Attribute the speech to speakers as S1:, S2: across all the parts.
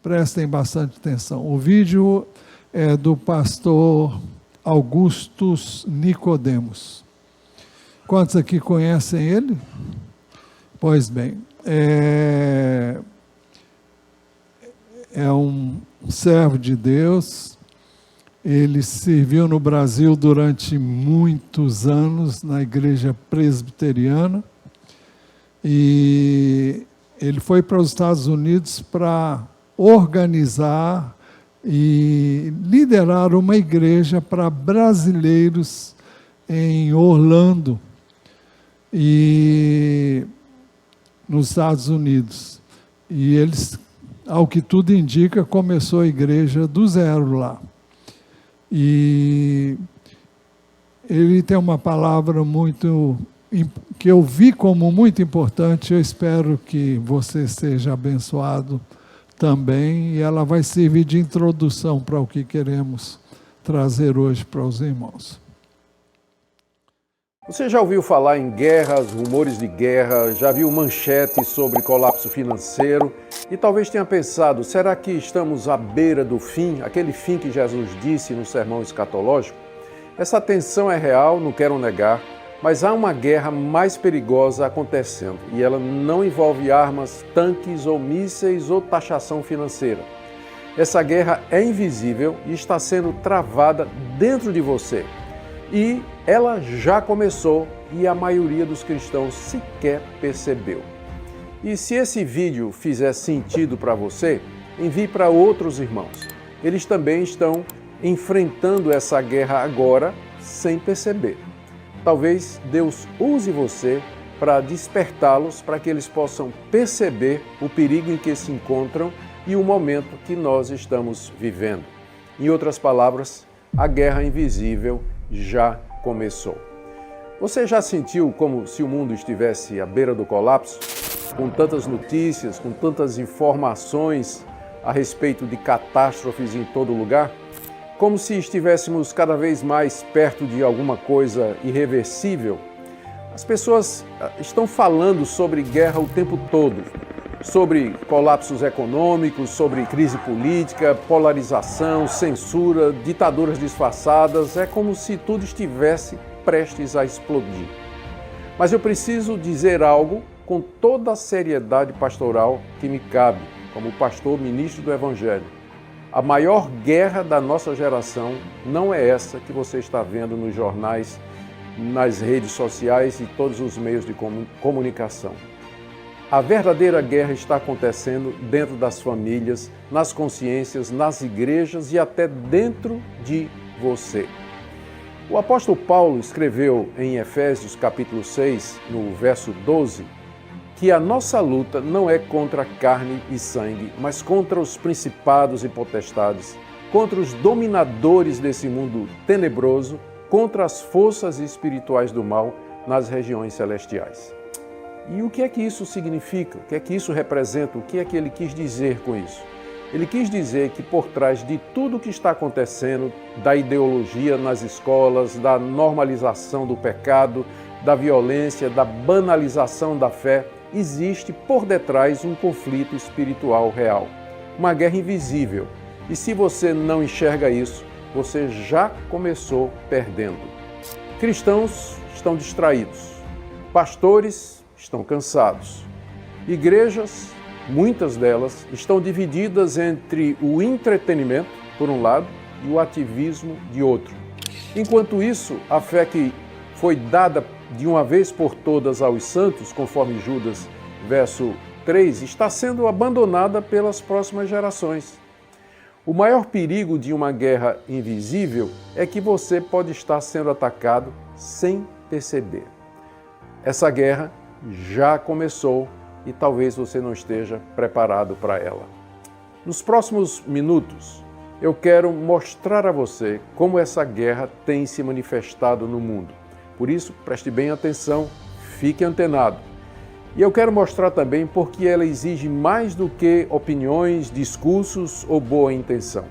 S1: Prestem bastante atenção. O vídeo é do pastor Augustus Nicodemos. Quantos aqui conhecem ele? Pois bem, é um servo de Deus. Ele serviu no Brasil durante muitos anos na igreja presbiteriana e ele foi para os Estados Unidos para organizar e liderar uma igreja para brasileiros em Orlando e nos Estados Unidos. E eles, ao que tudo indica, começou a igreja do zero lá. E ele tem uma palavra que eu vi como muito importante. Eu espero que você seja abençoado também, e ela vai servir de introdução para o que queremos trazer hoje para os irmãos.
S2: Você já ouviu falar em guerras, rumores de guerra, já viu manchetes sobre colapso financeiro e talvez tenha pensado, será que estamos à beira do fim, aquele fim que Jesus disse no sermão escatológico? Essa tensão é real, não quero negar, mas há uma guerra mais perigosa acontecendo e ela não envolve armas, tanques ou mísseis ou taxação financeira. Essa guerra é invisível e está sendo travada dentro de você. E ela já começou e a maioria dos cristãos sequer percebeu. E se esse vídeo fizer sentido para você, envie para outros irmãos. Eles também estão enfrentando essa guerra agora sem perceber. Talvez Deus use você para despertá-los, para que eles possam perceber o perigo em que se encontram e o momento que nós estamos vivendo. Em outras palavras, a guerra invisível já começou. Você já sentiu como se o mundo estivesse à beira do colapso? Com tantas notícias, com tantas informações a respeito de catástrofes em todo lugar? Como se estivéssemos cada vez mais perto de alguma coisa irreversível? As pessoas estão falando sobre guerra o tempo todo, sobre colapsos econômicos, sobre crise política, polarização, censura, ditaduras disfarçadas. É como se tudo estivesse prestes a explodir. Mas eu preciso dizer algo com toda a seriedade pastoral que me cabe, como pastor ministro do Evangelho. A maior guerra da nossa geração não é essa que você está vendo nos jornais, nas redes sociais e todos os meios de comunicação. A verdadeira guerra está acontecendo dentro das famílias, nas consciências, nas igrejas e até dentro de você. O apóstolo Paulo escreveu em Efésios capítulo 6, no verso 12, que a nossa luta não é contra carne e sangue, mas contra os principados e potestades, contra os dominadores desse mundo tenebroso, contra as forças espirituais do mal nas regiões celestiais. E o que é que isso significa? O que é que isso representa? O que é que ele quis dizer com isso? Ele quis dizer que por trás de tudo o que está acontecendo, da ideologia nas escolas, da normalização do pecado, da violência, da banalização da fé, existe por detrás um conflito espiritual real, uma guerra invisível. E se você não enxerga isso, você já começou perdendo. Cristãos estão distraídos, pastores estão cansados. Igrejas, muitas delas, estão divididas entre o entretenimento, por um lado, e o ativismo, de outro. Enquanto isso, a fé que foi dada de uma vez por todas aos santos, conforme Judas, verso 3, está sendo abandonada pelas próximas gerações. O maior perigo de uma guerra invisível é que você pode estar sendo atacado sem perceber. Essa guerra já começou e talvez você não esteja preparado para ela. Nos próximos minutos, eu quero mostrar a você como essa guerra tem se manifestado no mundo. Por isso, preste bem atenção, fique antenado. E eu quero mostrar também porque ela exige mais do que opiniões, discursos ou boa intenção.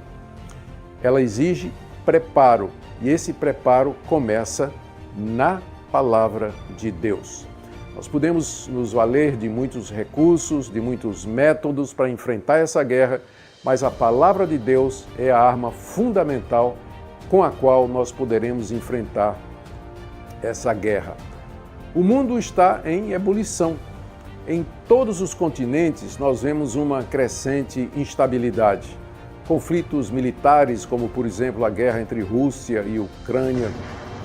S2: Ela exige preparo, e esse preparo começa na palavra de Deus. Nós podemos nos valer de muitos recursos, de muitos métodos para enfrentar essa guerra, mas a palavra de Deus é a arma fundamental com a qual nós poderemos enfrentar essa guerra. O mundo está em ebulição. Em todos os continentes nós vemos uma crescente instabilidade. Conflitos militares, como por exemplo a guerra entre Rússia e Ucrânia,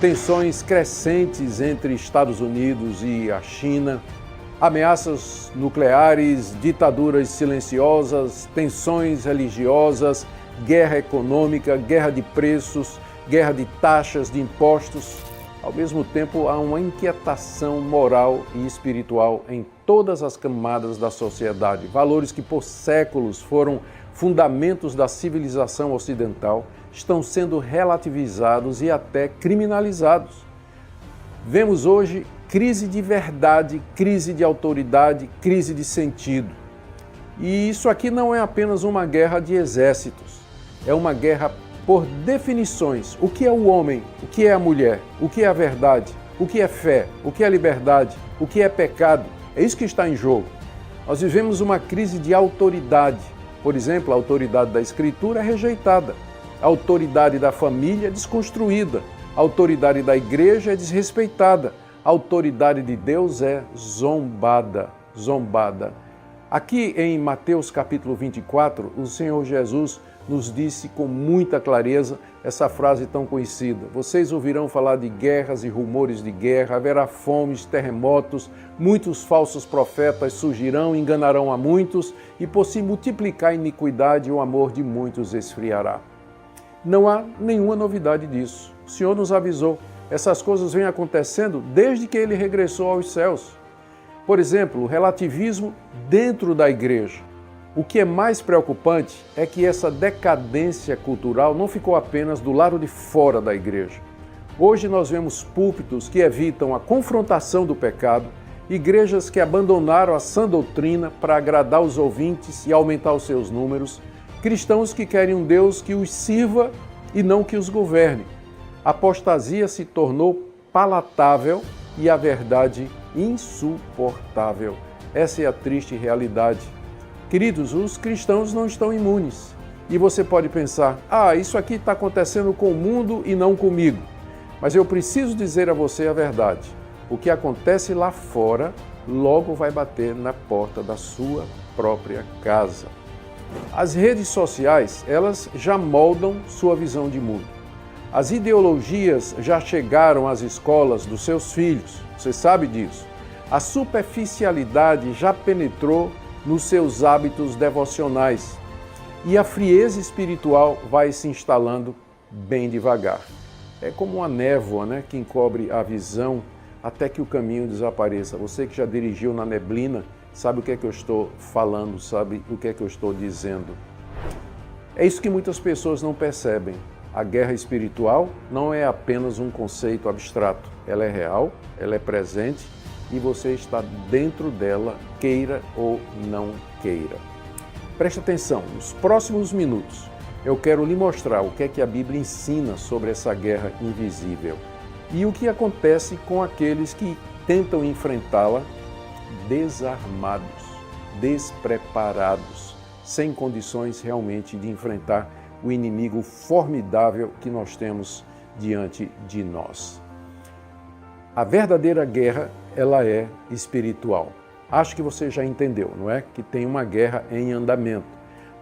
S2: tensões crescentes entre Estados Unidos e a China, ameaças nucleares, ditaduras silenciosas, tensões religiosas, guerra econômica, guerra de preços, guerra de taxas, de impostos. Ao mesmo tempo, há uma inquietação moral e espiritual em todas as camadas da sociedade. Valores que por séculos foram fundamentos da civilização ocidental estão sendo relativizados e até criminalizados. Vemos hoje crise de verdade, crise de autoridade, crise de sentido. E isso aqui não é apenas uma guerra de exércitos, é uma guerra por definições. O que é o homem? O que é a mulher? O que é a verdade? O que é fé? O que é liberdade? O que é pecado? É isso que está em jogo. Nós vivemos uma crise de autoridade. Por exemplo, a autoridade da Escritura é rejeitada, a autoridade da família é desconstruída, a autoridade da igreja é desrespeitada, a autoridade de Deus é zombada. Aqui em Mateus capítulo 24, o Senhor Jesus nos disse com muita clareza essa frase tão conhecida: vocês ouvirão falar de guerras e rumores de guerra, haverá fomes, terremotos, muitos falsos profetas surgirão, enganarão a muitos, e por se multiplicar a iniquidade, o amor de muitos esfriará. Não há nenhuma novidade disso. O Senhor nos avisou. Essas coisas vêm acontecendo desde que Ele regressou aos céus. Por exemplo, o relativismo dentro da igreja. O que é mais preocupante é que essa decadência cultural não ficou apenas do lado de fora da igreja. Hoje nós vemos púlpitos que evitam a confrontação do pecado, igrejas que abandonaram a sã doutrina para agradar os ouvintes e aumentar os seus números, cristãos que querem um Deus que os sirva e não que os governe. A apostasia se tornou palatável e a verdade insuportável. Essa é a triste realidade. Queridos, os cristãos não estão imunes. E você pode pensar, isso aqui está acontecendo com o mundo e não comigo. Mas eu preciso dizer a você a verdade. O que acontece lá fora logo vai bater na porta da sua própria casa. As redes sociais, elas já moldam sua visão de mundo. As ideologias já chegaram às escolas dos seus filhos, você sabe disso. A superficialidade já penetrou nos seus hábitos devocionais e a frieza espiritual vai se instalando bem devagar. É como uma névoa, que encobre a visão até que o caminho desapareça. Você que já dirigiu na neblina, sabe o que é que eu estou falando, sabe o que é que eu estou dizendo. É isso que muitas pessoas não percebem. A guerra espiritual não é apenas um conceito abstrato. Ela é real, ela é presente e você está dentro dela, queira ou não queira. Preste atenção, nos próximos minutos eu quero lhe mostrar o que é que a Bíblia ensina sobre essa guerra invisível e o que acontece com aqueles que tentam enfrentá-la desarmados, despreparados, sem condições realmente de enfrentar o inimigo formidável que nós temos diante de nós. A verdadeira guerra, ela é espiritual. Acho que você já entendeu, não é? Que tem uma guerra em andamento,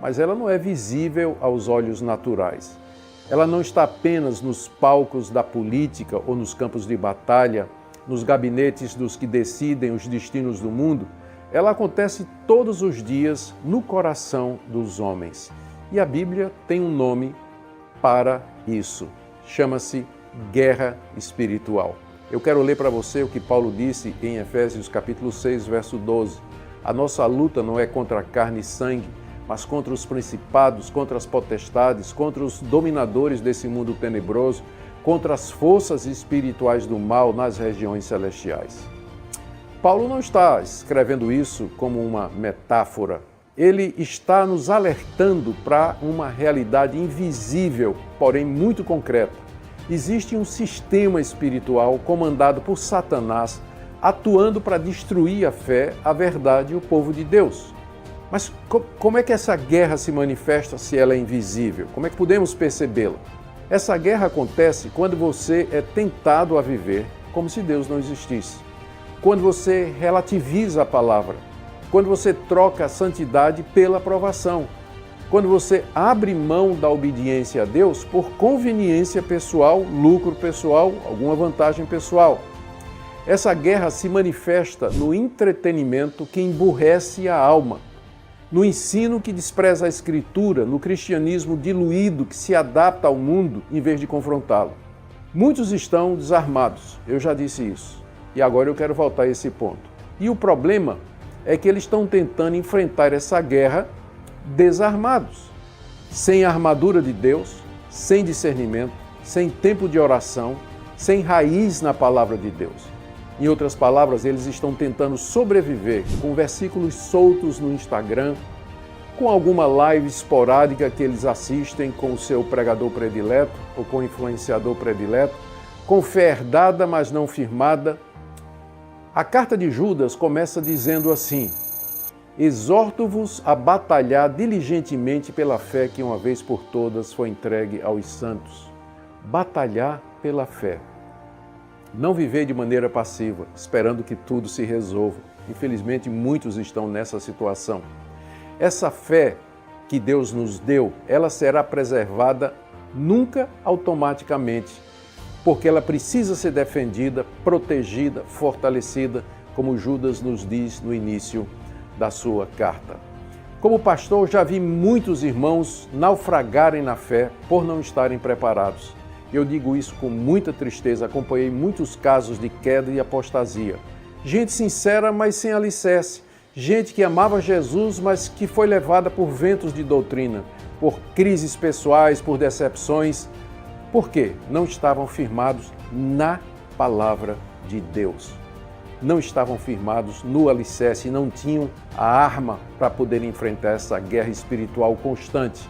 S2: mas ela não é visível aos olhos naturais. Ela não está apenas nos palcos da política ou nos campos de batalha, nos gabinetes dos que decidem os destinos do mundo. Ela acontece todos os dias no coração dos homens. E a Bíblia tem um nome para isso. Chama-se guerra espiritual. Eu quero ler para você o que Paulo disse em Efésios capítulo 6, verso 12. A nossa luta não é contra carne e sangue, mas contra os principados, contra as potestades, contra os dominadores desse mundo tenebroso, contra as forças espirituais do mal nas regiões celestiais. Paulo não está escrevendo isso como uma metáfora. Ele está nos alertando para uma realidade invisível, porém muito concreta. Existe um sistema espiritual comandado por Satanás, atuando para destruir a fé, a verdade e o povo de Deus. Mas como é que essa guerra se manifesta se ela é invisível? Como é que podemos percebê-la? Essa guerra acontece quando você é tentado a viver como se Deus não existisse. Quando você relativiza a palavra. Quando você troca a santidade pela aprovação. Quando você abre mão da obediência a Deus por conveniência pessoal, lucro pessoal, alguma vantagem pessoal. Essa guerra se manifesta no entretenimento que emburrece a alma, no ensino que despreza a Escritura, no cristianismo diluído que se adapta ao mundo em vez de confrontá-lo. Muitos estão desarmados, eu já disse isso, e agora eu quero voltar a esse ponto. E o problema é que eles estão tentando enfrentar essa guerra desarmados, sem a armadura de Deus, sem discernimento, sem tempo de oração, sem raiz na palavra de Deus. Em outras palavras, eles estão tentando sobreviver com versículos soltos no Instagram, com alguma live esporádica que eles assistem com o seu pregador predileto ou com o influenciador predileto, com fé herdada, mas não firmada. A carta de Judas começa dizendo assim: exorto-vos a batalhar diligentemente pela fé que uma vez por todas foi entregue aos santos. Batalhar pela fé. Não viver de maneira passiva, esperando que tudo se resolva. Infelizmente, muitos estão nessa situação. Essa fé que Deus nos deu, ela será preservada nunca automaticamente, porque ela precisa ser defendida, protegida, fortalecida, como Judas nos diz no início da sua carta. Como pastor, já vi muitos irmãos naufragarem na fé por não estarem preparados. Eu digo isso com muita tristeza, acompanhei muitos casos de queda e apostasia. Gente sincera, mas sem alicerce. Gente que amava Jesus, mas que foi levada por ventos de doutrina, por crises pessoais, por decepções. Por quê? Não estavam firmados na palavra de Deus. Não estavam firmados no alicerce, não tinham a arma para poder enfrentar essa guerra espiritual constante.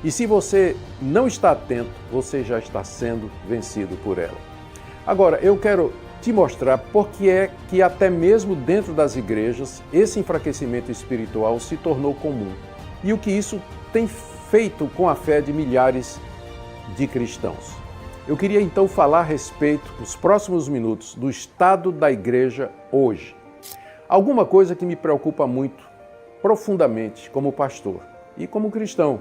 S2: E se você não está atento, você já está sendo vencido por ela. Agora, eu quero te mostrar por que é que até mesmo dentro das igrejas, esse enfraquecimento espiritual se tornou comum. E o que isso tem feito com a fé de milhares de cristãos. Eu queria então falar a respeito, nos próximos minutos, do estado da igreja hoje. Alguma coisa que me preocupa muito, profundamente, como pastor e como cristão,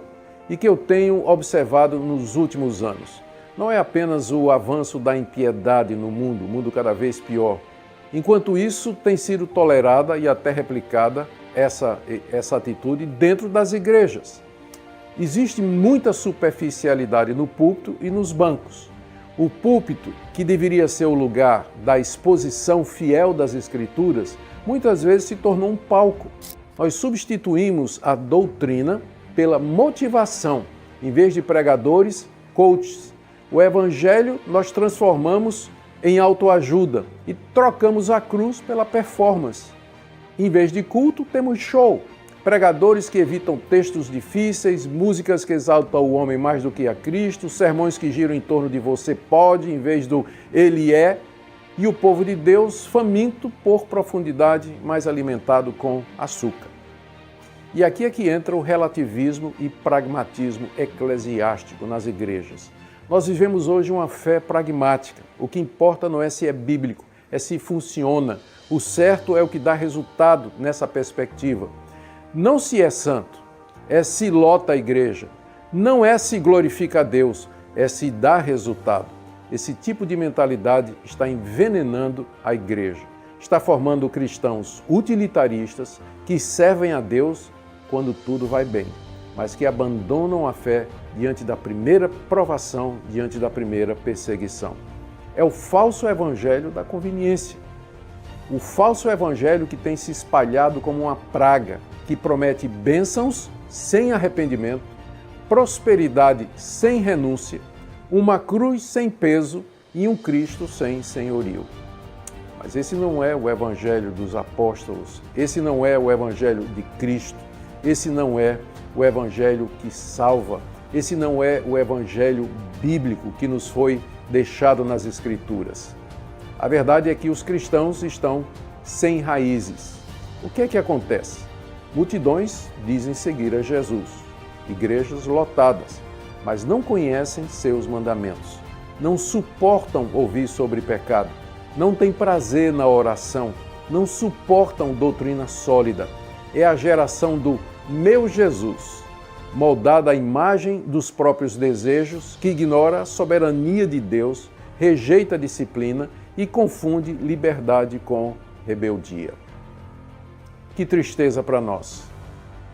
S2: e que eu tenho observado nos últimos anos. Não é apenas o avanço da impiedade no mundo, o mundo cada vez pior. Enquanto isso, tem sido tolerada e até replicada essa atitude dentro das igrejas. Existe muita superficialidade no púlpito e nos bancos. O púlpito, que deveria ser o lugar da exposição fiel das Escrituras, muitas vezes se tornou um palco. Nós substituímos a doutrina pela motivação, em vez de pregadores, coaches. O Evangelho nós transformamos em autoajuda e trocamos a cruz pela performance. Em vez de culto, temos show. Pregadores que evitam textos difíceis, músicas que exaltam o homem mais do que a Cristo, sermões que giram em torno de você pode, em vez do ele é, e o povo de Deus faminto por profundidade, mais alimentado com açúcar. E aqui é que entra o relativismo e pragmatismo eclesiástico nas igrejas. Nós vivemos hoje uma fé pragmática. O que importa não é se é bíblico, é se funciona. O certo é o que dá resultado nessa perspectiva. Não se é santo, é se lota a igreja. Não é se glorifica a Deus, é se dá resultado. Esse tipo de mentalidade está envenenando a igreja. Está formando cristãos utilitaristas que servem a Deus quando tudo vai bem, mas que abandonam a fé diante da primeira provação, diante da primeira perseguição. É o falso evangelho da conveniência. O falso evangelho que tem se espalhado como uma praga, que promete bênçãos sem arrependimento, prosperidade sem renúncia, uma cruz sem peso e um Cristo sem senhorio. Mas esse não é o evangelho dos apóstolos, esse não é o evangelho de Cristo, esse não é o evangelho que salva, esse não é o evangelho bíblico que nos foi deixado nas Escrituras. A verdade é que os cristãos estão sem raízes. O que é que acontece? Multidões dizem seguir a Jesus, igrejas lotadas, mas não conhecem seus mandamentos, não suportam ouvir sobre pecado, não têm prazer na oração, não suportam doutrina sólida. É a geração do meu Jesus, moldada à imagem dos próprios desejos, que ignora a soberania de Deus, rejeita a disciplina e confunde liberdade com rebeldia. Que tristeza para nós!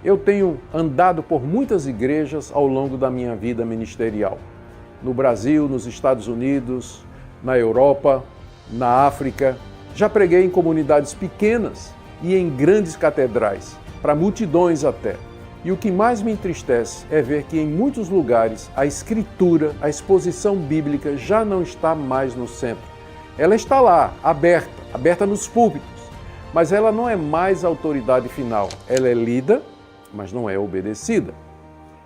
S2: Eu tenho andado por muitas igrejas ao longo da minha vida ministerial. No Brasil, nos Estados Unidos, na Europa, na África. Já preguei em comunidades pequenas e em grandes catedrais, para multidões até. E o que mais me entristece é ver que em muitos lugares a escritura, a exposição bíblica já não está mais no centro. Ela está lá, aberta nos púlpitos, mas ela não é mais a autoridade final. Ela é lida, mas não é obedecida.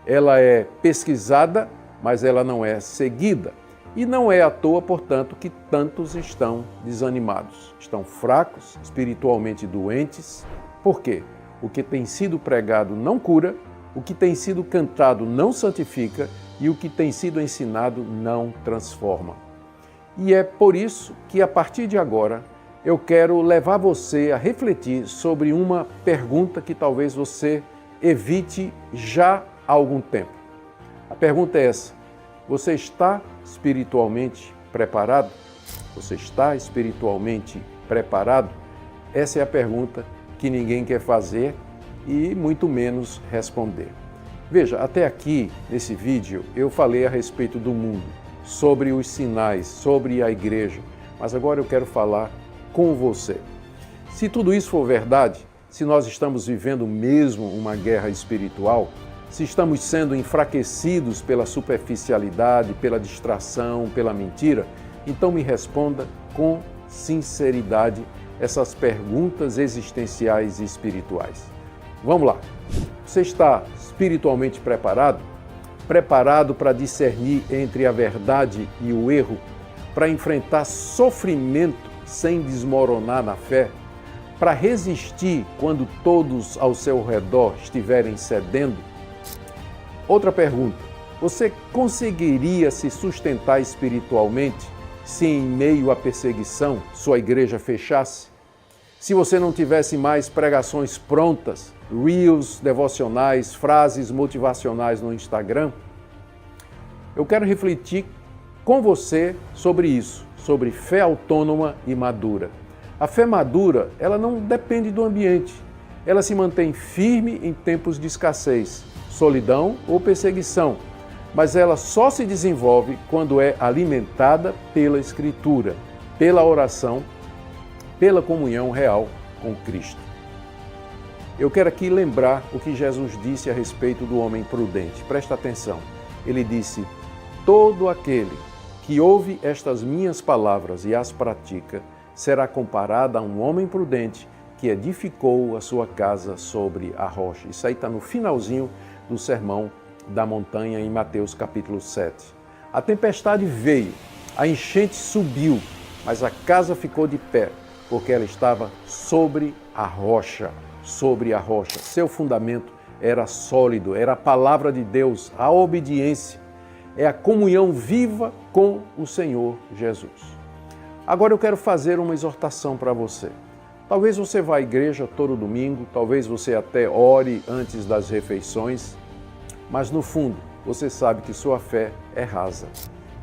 S2: Ela é pesquisada, mas ela não é seguida. E não é à toa, portanto, que tantos estão desanimados, estão fracos, espiritualmente doentes. Por quê? O que tem sido pregado não cura, o que tem sido cantado não santifica e o que tem sido ensinado não transforma. E é por isso que, a partir de agora, eu quero levar você a refletir sobre uma pergunta que talvez você evite já há algum tempo. A pergunta é essa: você está espiritualmente preparado? Você está espiritualmente preparado? Essa é a pergunta que ninguém quer fazer e muito menos responder. Veja, até aqui, nesse vídeo, eu falei a respeito do mundo, sobre os sinais, sobre a igreja, mas agora eu quero falar com você. Se tudo isso for verdade, se nós estamos vivendo mesmo uma guerra espiritual, se estamos sendo enfraquecidos pela superficialidade, pela distração, pela mentira, então me responda com sinceridade essas perguntas existenciais e espirituais. Vamos lá. Você está espiritualmente preparado? Preparado para discernir entre a verdade e o erro? Para enfrentar sofrimento sem desmoronar na fé? Para resistir quando todos ao seu redor estiverem cedendo? Outra pergunta: você conseguiria se sustentar espiritualmente se em meio à perseguição sua igreja fechasse? Se você não tivesse mais pregações prontas, reels devocionais, frases motivacionais no Instagram? Eu quero refletir com você sobre isso, sobre fé autônoma e madura. A fé madura, ela não depende do ambiente. Ela se mantém firme em tempos de escassez, solidão ou perseguição, mas ela só se desenvolve quando é alimentada pela Escritura, pela oração, pela comunhão real com Cristo. Eu quero aqui lembrar o que Jesus disse a respeito do homem prudente. Presta atenção. Ele disse: todo aquele que ouve estas minhas palavras e as pratica, será comparado a um homem prudente que edificou a sua casa sobre a rocha. Isso aí está no finalzinho do Sermão da Montanha, em Mateus capítulo 7. A tempestade veio, a enchente subiu, mas a casa ficou de pé, porque ela estava sobre a rocha. Sobre a rocha. Seu fundamento era sólido, era a palavra de Deus, a obediência, é a comunhão viva com o Senhor Jesus. Agora eu quero fazer uma exortação para você. Talvez você vá à igreja todo domingo, talvez você até ore antes das refeições, mas no fundo você sabe que sua fé é rasa,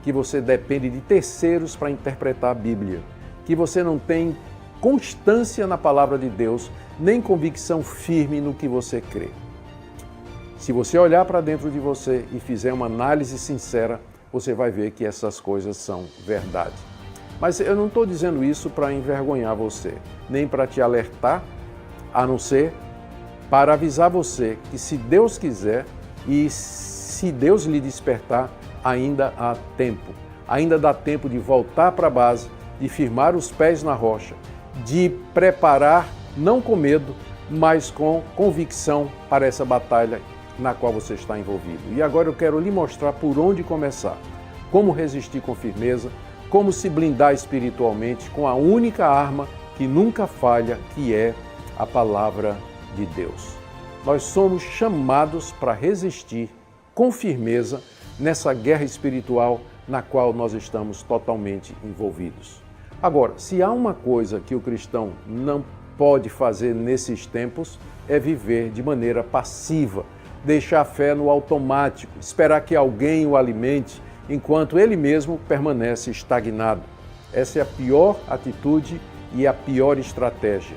S2: que você depende de terceiros para interpretar a Bíblia, que você não tem constância na palavra de Deus, nem convicção firme no que você crê. Se você olhar para dentro de você e fizer uma análise sincera, você vai ver que essas coisas são verdade. Mas eu não estou dizendo isso para envergonhar você, nem para te alertar, a não ser para avisar você que, se Deus quiser e se Deus lhe despertar, ainda há tempo. Ainda dá tempo de voltar para a base, de firmar os pés na rocha, de preparar, não com medo, mas com convicção para essa batalha na qual você está envolvido. E agora eu quero lhe mostrar por onde começar, como resistir com firmeza, como se blindar espiritualmente com a única arma que nunca falha, que é a palavra de Deus. nós somos chamados para resistir com firmeza nessa guerra espiritual na qual nós estamos totalmente envolvidos. Agora, se há uma coisa que o cristão não pode fazer nesses tempos, é viver de maneira passiva, deixar a fé no automático, esperar que alguém o alimente, enquanto ele mesmo permanece estagnado. Essa é a pior atitude e a pior estratégia.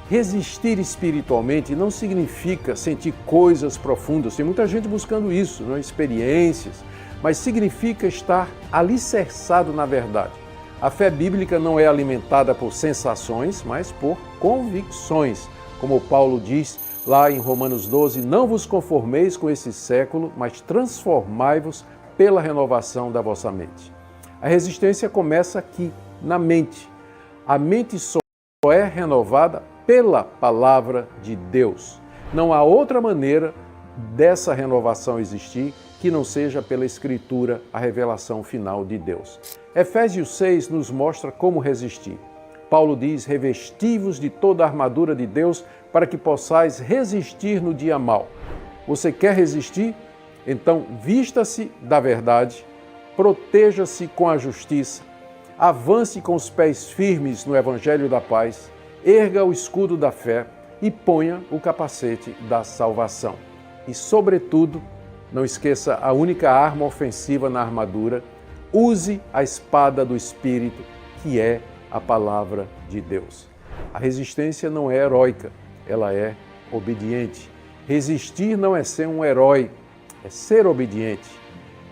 S2: Resistir espiritualmente não significa sentir coisas profundas. Tem muita gente buscando isso, não é? Experiências, mas significa estar alicerçado na verdade. A fé bíblica não é alimentada por sensações, mas por convicções. Como Paulo diz lá em Romanos 12, não vos conformeis com esse século, mas transformai-vos pela renovação da vossa mente. A resistência começa aqui, na mente. A mente só é renovada pela palavra de Deus. Não há outra maneira dessa renovação existir que não seja pela Escritura, a revelação final de Deus. Efésios 6 nos mostra como resistir. Paulo diz, revesti-vos de toda a armadura de Deus para que possais resistir no dia mau. Você quer resistir? Então vista-se da verdade, proteja-se com a justiça, avance com os pés firmes no Evangelho da paz, erga o escudo da fé e ponha o capacete da salvação. E, sobretudo, não esqueça a única arma ofensiva na armadura, use a espada do Espírito, que é a palavra de Deus. A resistência não é heróica, ela é obediente. Resistir não é ser um herói, é ser obediente,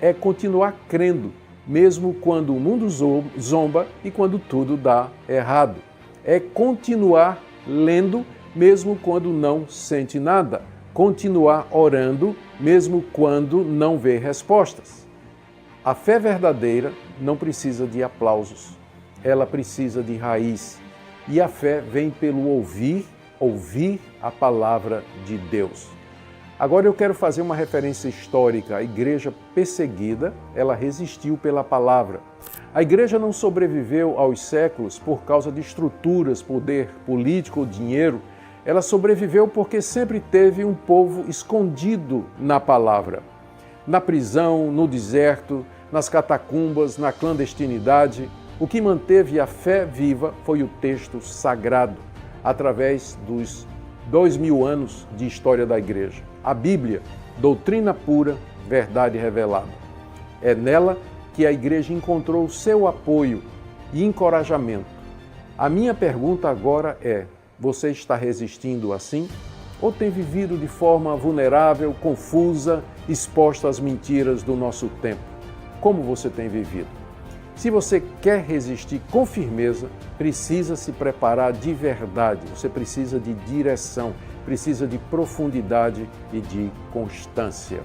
S2: é continuar crendo, mesmo quando o mundo zomba e quando tudo dá errado. É continuar lendo, mesmo quando não sente nada. Continuar orando, mesmo quando não vê respostas. A fé verdadeira não precisa de aplausos, ela precisa de raiz. E a fé vem pelo ouvir a palavra de Deus. Agora eu quero fazer uma referência histórica. A igreja perseguida, ela resistiu pela palavra. A igreja não sobreviveu aos séculos por causa de estruturas, poder político ou dinheiro. Ela sobreviveu porque sempre teve um povo escondido na palavra. Na prisão, no deserto, nas catacumbas, na clandestinidade, o que manteve a fé viva foi o texto sagrado, através dos 2000 anos de história da igreja. A Bíblia, doutrina pura, verdade revelada. É nela que a igreja encontrou seu apoio e encorajamento. A minha pergunta agora é, você está resistindo assim? Ou tem vivido de forma vulnerável, confusa, exposta às mentiras do nosso tempo? Como você tem vivido? Se você quer resistir com firmeza, precisa se preparar de verdade. Você precisa de direção, precisa de profundidade e de constância.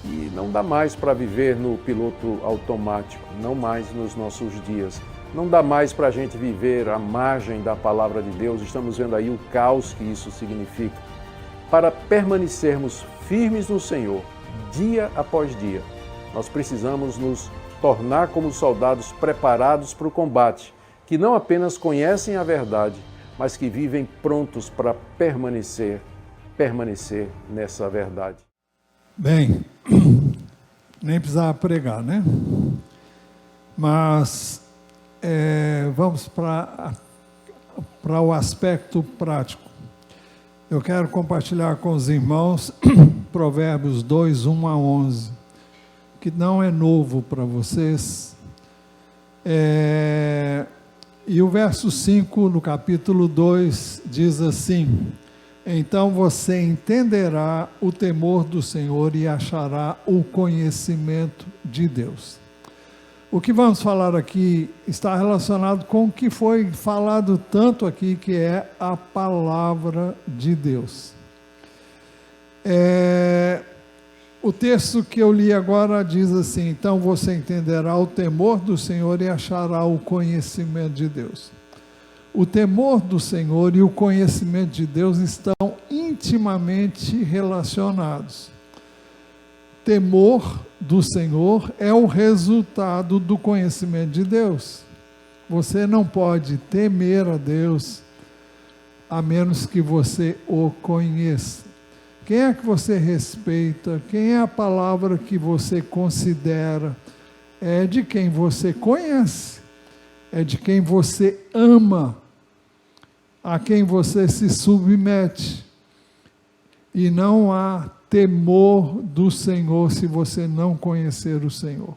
S2: E não dá mais para viver no piloto automático, não mais nos nossos dias. Não dá mais para a gente viver à margem da palavra de Deus. Estamos vendo aí o caos que isso significa. Para permanecermos firmes no Senhor, dia após dia, nós precisamos nos tornar como soldados preparados para o combate, que não apenas conhecem a verdade, mas que vivem prontos para permanecer nessa verdade.
S1: Bem, nem precisava pregar, né? Mas vamos para o aspecto prático. Eu quero compartilhar com os irmãos Provérbios 2, 1 a 11, que não é novo para vocês. E o verso 5 no capítulo 2 diz assim: então você entenderá o temor do Senhor e achará o conhecimento de Deus. O que vamos falar aqui está relacionado com o que foi falado tanto aqui, que é a palavra de Deus. O texto que eu li agora diz assim: então você entenderá o temor do Senhor e achará o conhecimento de Deus. O temor do Senhor e o conhecimento de Deus estão intimamente relacionados. Temor do Senhor é o resultado do conhecimento de Deus. Você não pode temer a Deus a menos que você o conheça. Quem é que você respeita? Quem é a palavra que você considera? É de quem você conhece, é de quem você ama, a quem você se submete. E não há temor do Senhor se você não conhecer o Senhor.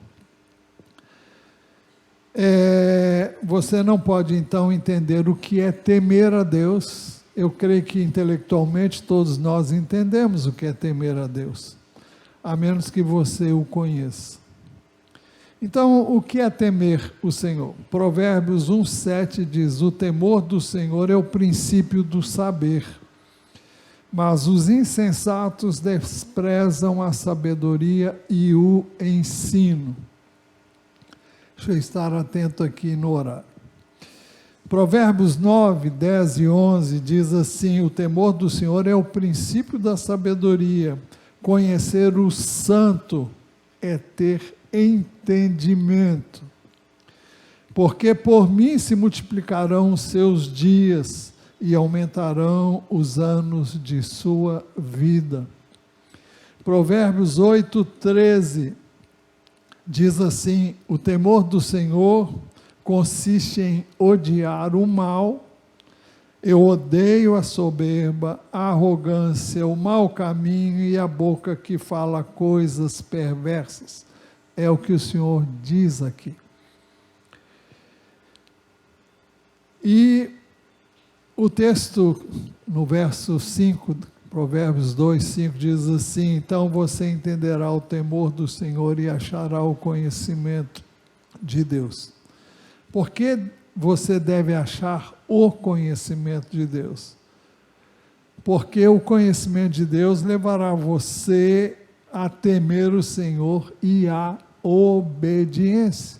S1: Você não pode então entender o que é temer a Deus. Eu creio que intelectualmente todos nós entendemos o que é temer a Deus, a menos que você o conheça. Então, o que é temer o Senhor? Provérbios 1,7 diz: o temor do Senhor é o princípio do saber, mas os insensatos desprezam a sabedoria e o ensino. Deixa eu estar atento aqui no horário. Provérbios 9, 10 e 11 diz assim: o temor do Senhor é o princípio da sabedoria, conhecer o santo é ter entendimento. Porque por mim se multiplicarão os seus dias e aumentarão os anos de sua vida. Provérbios 8, 13 diz assim: o temor do Senhor consiste em odiar o mal. Eu odeio a soberba, a arrogância, o mau caminho e a boca que fala coisas perversas. É o que o Senhor diz aqui. E o texto, no verso 5, Provérbios 2, 5, diz assim: então você entenderá o temor do Senhor e achará o conhecimento de Deus. Por que você deve achar o conhecimento de Deus? Porque o conhecimento de Deus levará você a temer o Senhor e a obediência.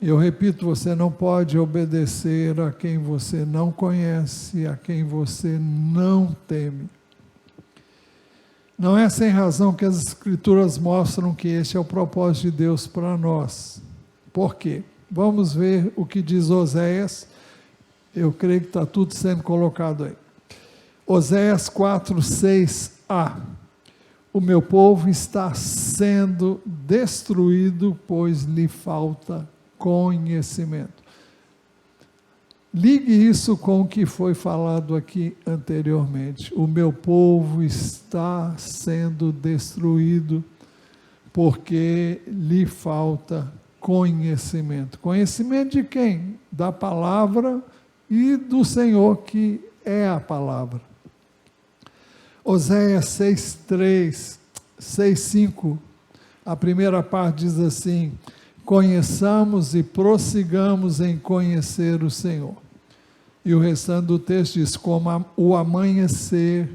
S1: Eu repito, você não pode obedecer a quem você não conhece, a quem você não teme. Não é sem razão que as Escrituras mostram que este é o propósito de Deus para nós. Por quê? Vamos ver o que diz Oséias. Eu creio que está tudo sendo colocado aí. Oséias 4, 6a. O meu povo está sendo destruído, pois lhe falta conhecimento. Ligue isso com o que foi falado aqui anteriormente. O meu povo está sendo destruído porque lhe falta conhecimento. Conhecimento de quem? Da palavra e do Senhor, que é a palavra. Oséias 6:3, 6:5, a primeira parte diz assim: conheçamos e prossigamos em conhecer o Senhor. E o restante do texto diz: como o amanhecer,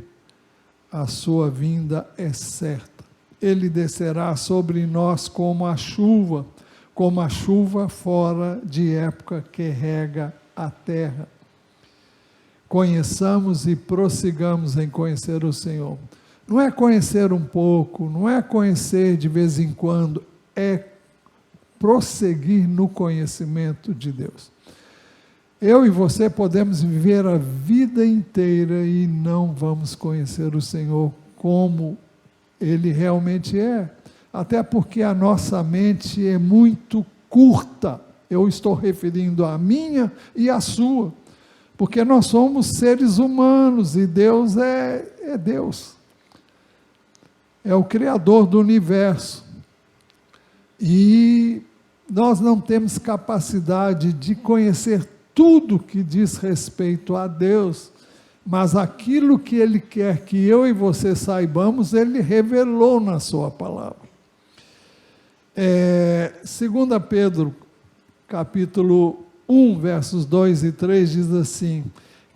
S1: a sua vinda é certa. Ele descerá sobre nós como a chuva fora de época que rega a terra. Conheçamos e prossigamos em conhecer o Senhor. Não é conhecer um pouco, não é conhecer de vez em quando, é prosseguir no conhecimento de Deus. Eu e você podemos viver a vida inteira e não vamos conhecer o Senhor como Ele realmente é. Até porque a nossa mente é muito curta. Eu estou referindo à minha e à sua. Porque nós somos seres humanos e Deus é Deus. É o Criador do universo. E nós não temos capacidade de conhecer tudo que diz respeito a Deus, mas aquilo que Ele quer que eu e você saibamos, Ele revelou na sua palavra. 2 Pedro, capítulo 1, versos 2 e 3, diz assim: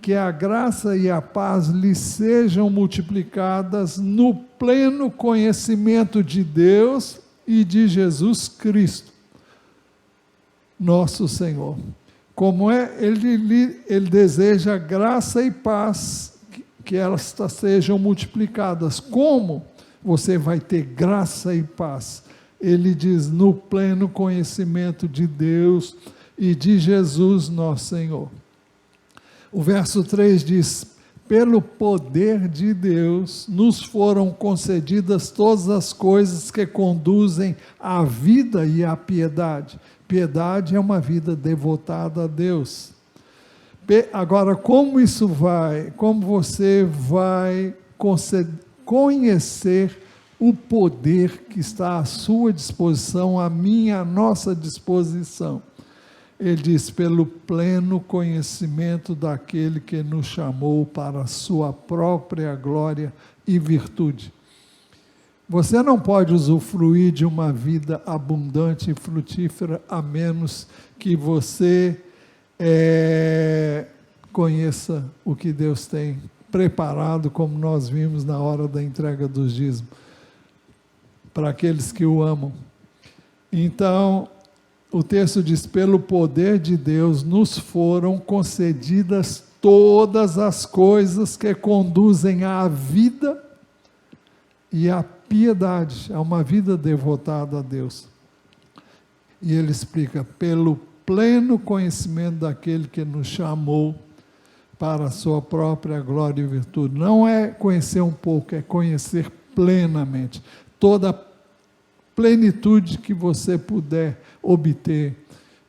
S1: que a graça e a paz lhe sejam multiplicadas no pleno conhecimento de Deus e de Jesus Cristo, nosso Senhor. Como ele deseja graça e paz, que elas sejam multiplicadas. Como você vai ter graça e paz? Ele diz: no pleno conhecimento de Deus e de Jesus, nosso Senhor. O verso 3 diz: pelo poder de Deus, nos foram concedidas todas as coisas que conduzem à vida e à piedade. Piedade é uma vida devotada a Deus. Agora, como você vai conhecer o poder que está à sua disposição, à minha, à nossa disposição? Ele diz, pelo pleno conhecimento daquele que nos chamou para a sua própria glória e virtude. Você não pode usufruir de uma vida abundante e frutífera a menos que você conheça o que Deus tem preparado, como nós vimos na hora da entrega dos dízimos, para aqueles que o amam. Então, o texto diz, pelo poder de Deus nos foram concedidas todas as coisas que conduzem à vida e à piedade, a uma vida devotada a Deus. E ele explica, pelo pleno conhecimento daquele que nos chamou para a sua própria glória e virtude. Não é conhecer um pouco, é conhecer plenamente. Toda a plenitude que você puder obter,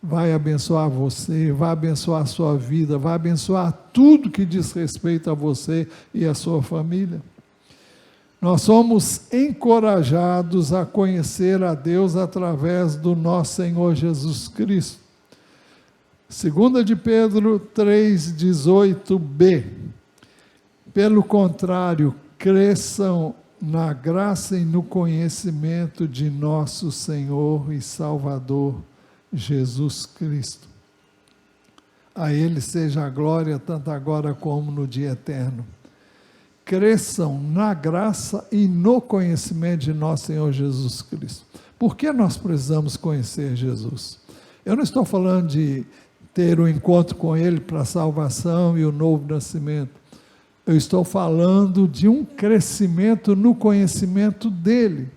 S1: vai abençoar você, vai abençoar a sua vida, vai abençoar tudo que diz respeito a você e a sua família. Nós somos encorajados a conhecer a Deus através do nosso Senhor Jesus Cristo. 2 de Pedro 3,18b. Pelo contrário, cresçam na graça e no conhecimento de nosso Senhor e Salvador Jesus Cristo. A Ele seja a glória, tanto agora como no dia eterno. Cresçam na graça e no conhecimento de nosso Senhor Jesus Cristo. Por que nós precisamos conhecer Jesus? Eu não estou falando de ter um encontro com Ele para a salvação e o novo nascimento. Eu estou falando de um crescimento no conhecimento dEle.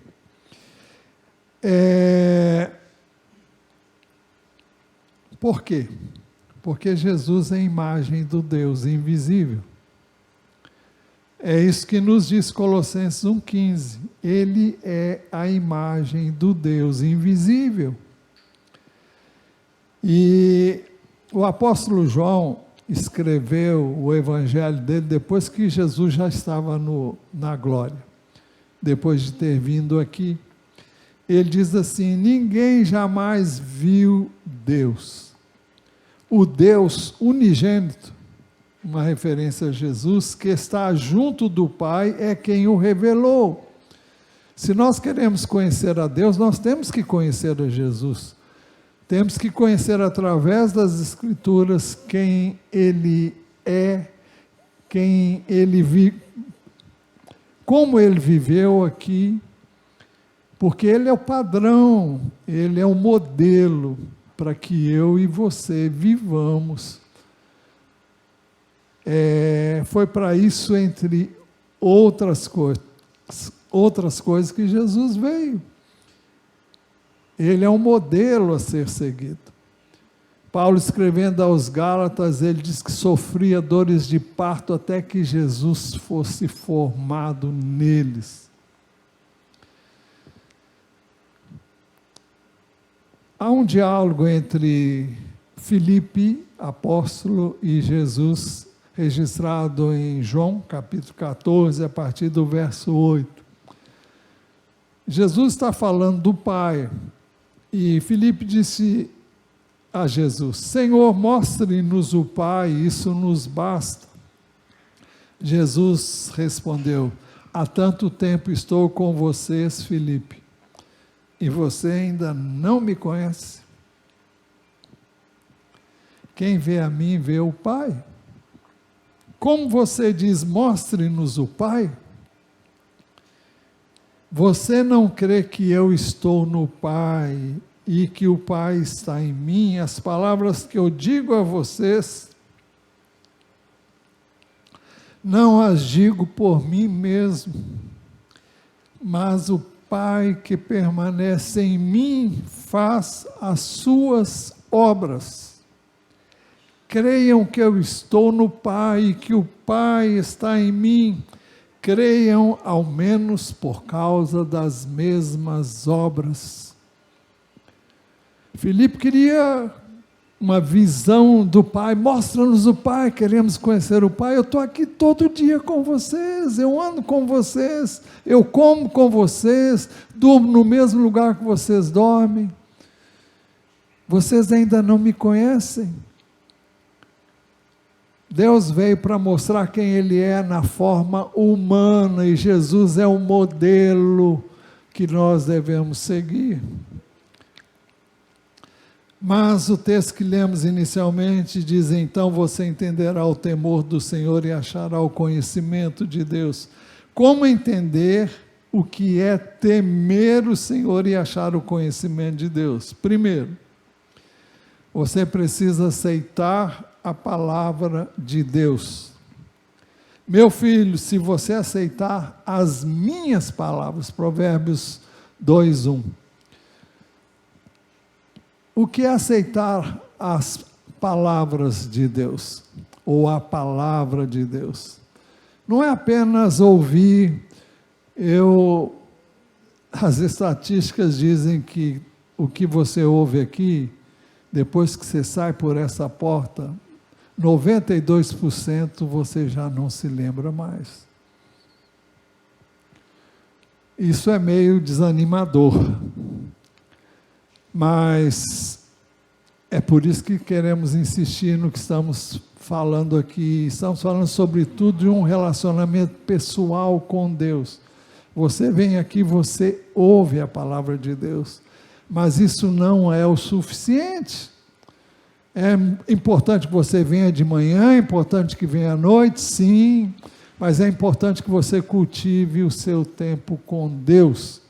S1: Por quê? Porque Jesus é a imagem do Deus invisível. É isso que nos diz Colossenses 1,15. Ele é a imagem do Deus invisível. E o apóstolo João escreveu o evangelho dele depois que Jesus já estava na glória, depois de ter vindo aqui. Ele diz assim, ninguém jamais viu Deus. O Deus unigênito, uma referência a Jesus, que está junto do Pai, é quem o revelou. Se nós queremos conhecer a Deus, nós temos que conhecer a Jesus. Temos que conhecer através das Escrituras quem Ele é, quem Ele como Ele viveu aqui, porque Ele é o padrão, Ele é o modelo para que eu e você vivamos. Foi para isso, entre outras coisas que Jesus veio. Ele é um modelo a ser seguido. Paulo, escrevendo aos Gálatas, ele diz que sofria dores de parto até que Jesus fosse formado neles. Há um diálogo entre Filipe, apóstolo, e Jesus, registrado em João, capítulo 14, a partir do verso 8. Jesus está falando do Pai, e Filipe disse a Jesus, Senhor, mostre-nos o Pai, isso nos basta. Jesus respondeu, há tanto tempo estou com vocês, Filipe, e você ainda não me conhece? Quem vê a mim, vê o Pai. Como você diz, mostre-nos o Pai? Você não crê que eu estou no Pai e que o Pai está em mim? As palavras que eu digo a vocês, não as digo por mim mesmo, mas o Pai que permanece em mim faz as suas obras. Creiam que eu estou no Pai e que o Pai está em mim. Creiam ao menos por causa das mesmas obras. Filipe queria uma visão do Pai. Mostra-nos o Pai, queremos conhecer o Pai. Eu estou aqui todo dia com vocês, eu ando com vocês, eu como com vocês, durmo no mesmo lugar que vocês dormem. Vocês ainda não me conhecem? Deus veio para mostrar quem Ele é na forma humana, e Jesus é o modelo que nós devemos seguir. Mas o texto que lemos inicialmente diz: então você entenderá o temor do Senhor e achará o conhecimento de Deus. Como entender o que é temer o Senhor e achar o conhecimento de Deus? Primeiro, você precisa aceitar a palavra de Deus. Meu filho, se você aceitar as minhas palavras, Provérbios 2:1. O que é aceitar as palavras de Deus, ou a palavra de Deus? Não é apenas ouvir. As estatísticas dizem que o que você ouve aqui, depois que você sai por essa porta, 92% você já não se lembra mais. Isso é meio desanimador. Mas é por isso que queremos insistir no que estamos falando aqui. Estamos falando sobretudo de um relacionamento pessoal com Deus. Você vem aqui, você ouve a palavra de Deus, mas isso não é o suficiente. É importante que você venha de manhã, é importante que venha à noite, sim, mas é importante que você cultive o seu tempo com Deus,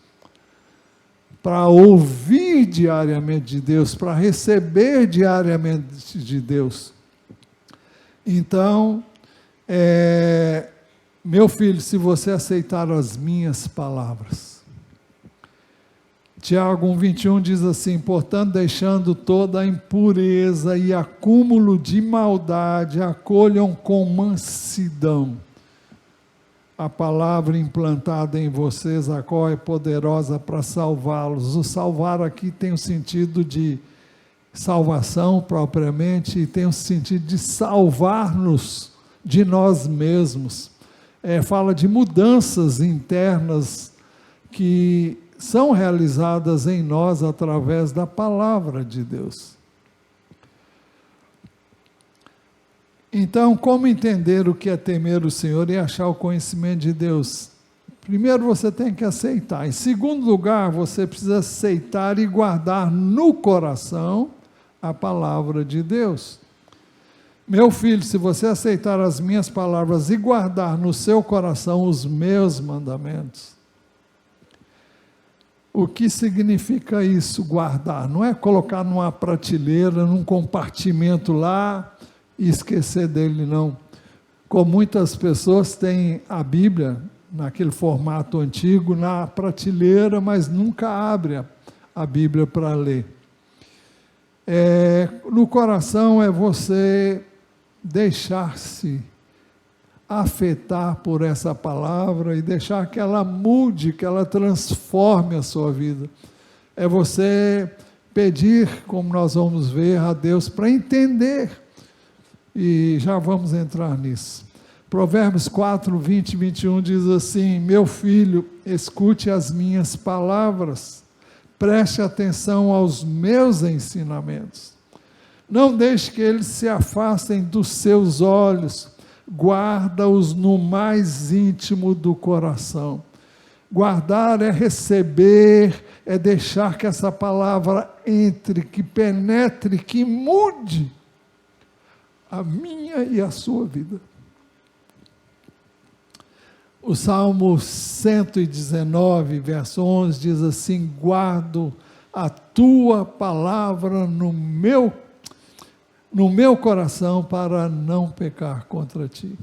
S1: para ouvir diariamente de Deus, para receber diariamente de Deus. Então, meu filho, se você aceitar as minhas palavras, Tiago 1:21 diz assim: portanto, deixando toda a impureza e acúmulo de maldade, acolham com mansidão a palavra implantada em vocês, a qual é poderosa para salvá-los. O salvar aqui tem o sentido de salvação propriamente, e tem o sentido de salvar-nos de nós mesmos. Fala de mudanças internas que são realizadas em nós através da palavra de Deus. Então, como entender o que é temer o Senhor e achar o conhecimento de Deus? Primeiro, você tem que aceitar. Em segundo lugar, você precisa aceitar e guardar no coração a palavra de Deus. Meu filho, se você aceitar as minhas palavras e guardar no seu coração os meus mandamentos. O que significa isso, guardar? Não é colocar numa prateleira, num compartimento lá, e esquecer dele, não. Como muitas pessoas têm a Bíblia, naquele formato antigo, na prateleira, mas nunca abre a Bíblia para ler. No coração é você deixar-se afetar por essa palavra e deixar que ela mude, que ela transforme a sua vida. É você pedir, como nós vamos ver, a Deus para entender. E já vamos entrar nisso. Provérbios 4, 20 e 21 diz assim: meu filho, escute as minhas palavras, preste atenção aos meus ensinamentos. Não deixe que eles se afastem dos seus olhos, guarda-os no mais íntimo do coração. Guardar é receber, é deixar que essa palavra entre, que penetre, que mude a minha e a sua vida. O Salmo 119, verso 11, diz assim: guardo a tua palavra no meu coração para não pecar contra ti.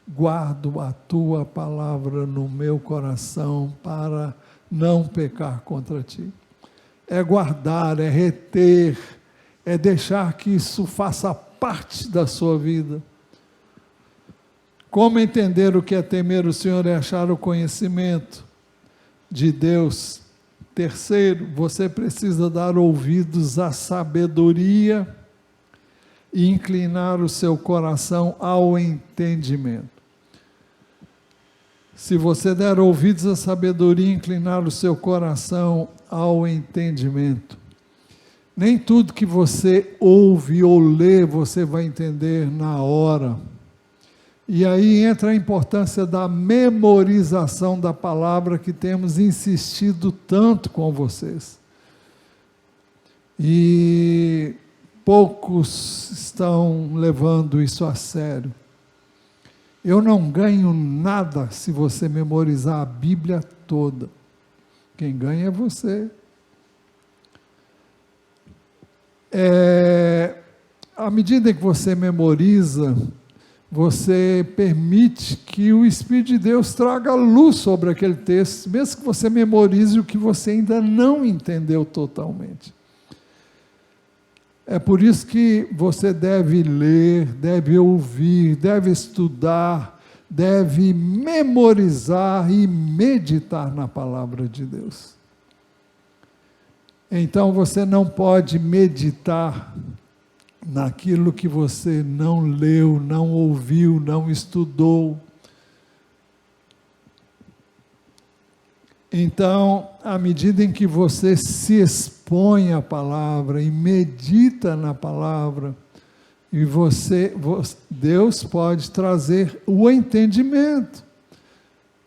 S1: Guardo a tua palavra no meu coração para não pecar contra ti. É guardar, é reter, é deixar que isso faça parte da sua vida. Como entender o que é temer o Senhor e achar o conhecimento de Deus? Terceiro, você precisa dar ouvidos à sabedoria e inclinar o seu coração ao entendimento. Se você der ouvidos à sabedoria e inclinar o seu coração ao entendimento, nem tudo que você ouve ou lê você vai entender na hora. E aí entra a importância da memorização da palavra que temos insistido tanto com vocês. E poucos estão levando isso a sério. Eu não ganho nada se você memorizar a Bíblia toda. Quem ganha é você. À medida que você memoriza, você permite que o Espírito de Deus traga luz sobre aquele texto, mesmo que você memorize o que você ainda não entendeu totalmente. É por isso que você deve ler, deve ouvir, deve estudar, deve memorizar e meditar na palavra de Deus. Então você não pode meditar naquilo que você não leu, não ouviu, não estudou. Então, à medida em que você se expõe à palavra e medita na palavra, e Deus pode trazer o entendimento.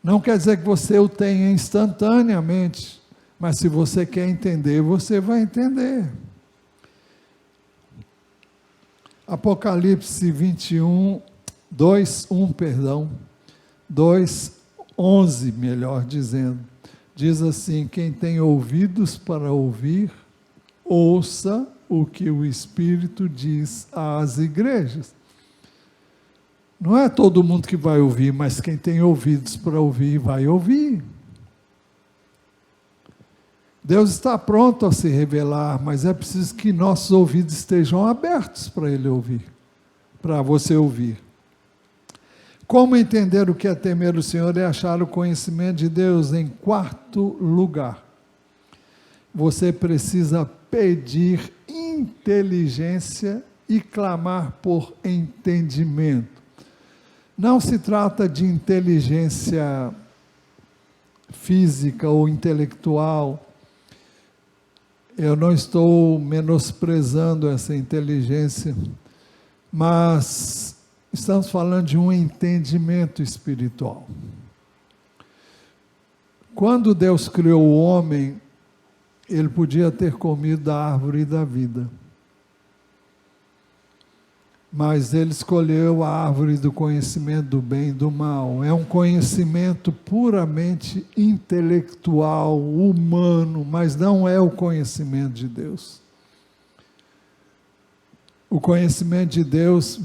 S1: Não quer dizer que você o tenha instantaneamente, mas se você quer entender, você vai entender. Apocalipse 2:11, melhor dizendo, diz assim: quem tem ouvidos para ouvir, ouça o que o Espírito diz às igrejas. Não é todo mundo que vai ouvir, mas quem tem ouvidos para ouvir, vai ouvir. Deus está pronto a se revelar, mas é preciso que nossos ouvidos estejam abertos para Ele ouvir, para você ouvir. Como entender o que é temer o Senhor e achar o conhecimento de Deus? Em quarto lugar, você precisa pedir inteligência e clamar por entendimento. Não se trata de inteligência física ou intelectual. Eu não estou menosprezando essa inteligência, mas estamos falando de um entendimento espiritual. Quando Deus criou o homem, ele podia ter comido da árvore da vida. Mas ele escolheu a árvore do conhecimento do bem e do mal. É um conhecimento puramente intelectual, humano, mas não é o conhecimento de Deus. O conhecimento de Deus,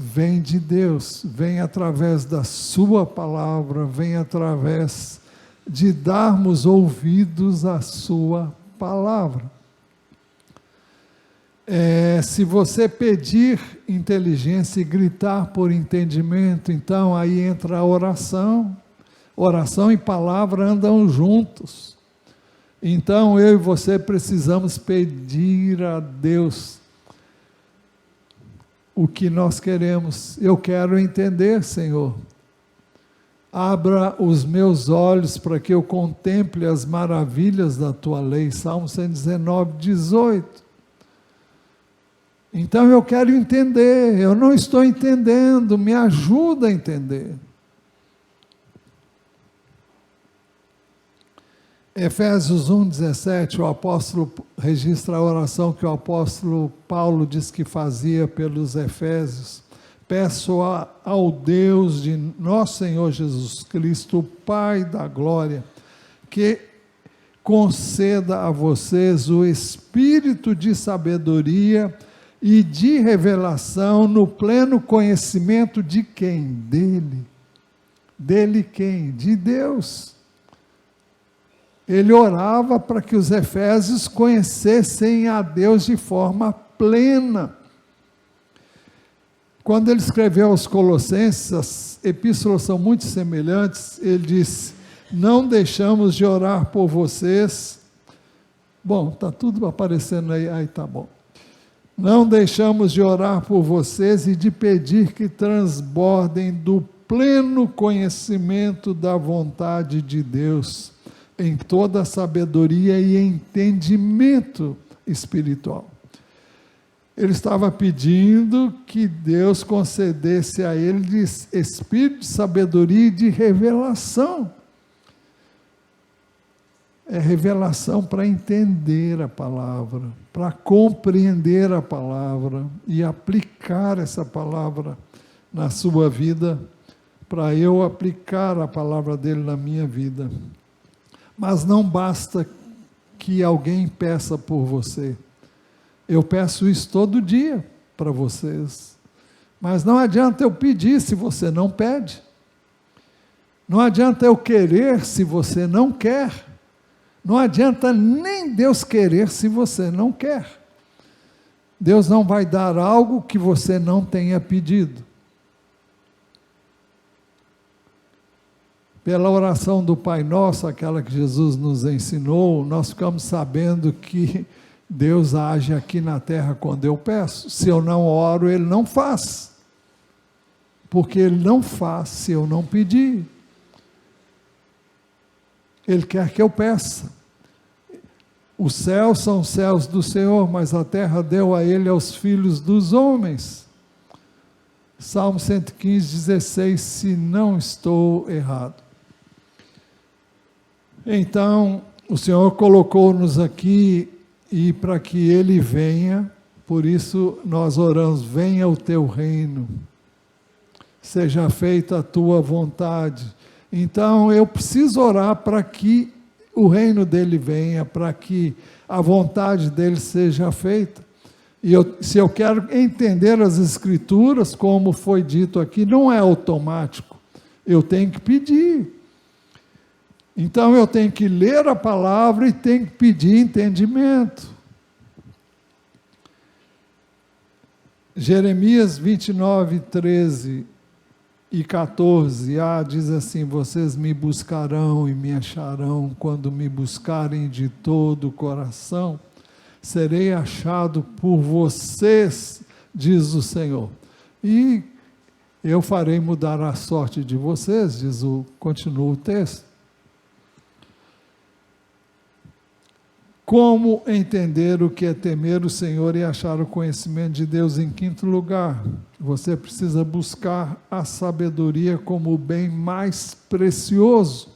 S1: vem através da sua palavra, vem através de darmos ouvidos à sua palavra. Se você pedir inteligência e gritar por entendimento, então aí entra a oração. Oração e palavra andam juntos. Então eu e você precisamos pedir a Deus o que nós queremos. Eu quero entender, Senhor. Abra os meus olhos para que eu contemple as maravilhas da tua lei. Salmo 119, 18. Então eu quero entender, eu não estou entendendo, me ajuda a entender. Efésios 1:17, o apóstolo registra a oração que o apóstolo Paulo diz que fazia pelos Efésios. Peço ao Deus de nosso Senhor Jesus Cristo, o Pai da glória, que conceda a vocês o espírito de sabedoria e de revelação no pleno conhecimento de quem? Dele. Dele quem? De Deus. Ele orava para que os efésios conhecessem a Deus de forma plena. Quando ele escreveu aos Colossenses, as epístolas são muito semelhantes, ele disse: não deixamos de orar por vocês. Bom, está tudo aparecendo aí está bom. Não deixamos de orar por vocês e de pedir que transbordem do pleno conhecimento da vontade de Deus, em toda sabedoria e entendimento espiritual. Ele estava pedindo que Deus concedesse a ele espírito de sabedoria e de revelação. É revelação para entender a palavra, para compreender a palavra e aplicar essa palavra na sua vida, para eu aplicar a palavra dele na minha vida. Mas não basta que alguém peça por você. Eu peço isso todo dia para vocês. Mas não adianta eu pedir se você não pede. Não adianta eu querer se você não quer. Não adianta nem Deus querer se você não quer. Deus não vai dar algo que você não tenha pedido. Pela oração do Pai Nosso, aquela que Jesus nos ensinou, nós ficamos sabendo que Deus age aqui na terra quando eu peço. Se eu não oro, Ele não faz. Porque Ele não faz se eu não pedir. Ele quer que eu peça. Os céus são os céus do Senhor, mas a terra deu a Ele aos filhos dos homens. Salmo 115, 16, se não estou errado. Então, o Senhor colocou-nos aqui e para que Ele venha, por isso nós oramos: venha o teu reino, seja feita a tua vontade. Então eu preciso orar para que o reino dele venha, para que a vontade dele seja feita. E se eu quero entender as Escrituras, como foi dito aqui, não é automático, eu tenho que pedir. Então eu tenho que ler a palavra e tenho que pedir entendimento. Jeremias 29, 13 e 14a diz assim: vocês me buscarão e me acharão quando me buscarem de todo o coração. Serei achado por vocês, diz o Senhor. E eu farei mudar a sorte de vocês, continua o texto. Como entender o que é temer o Senhor e achar o conhecimento de Deus? Em quinto lugar, você precisa buscar a sabedoria como o bem mais precioso.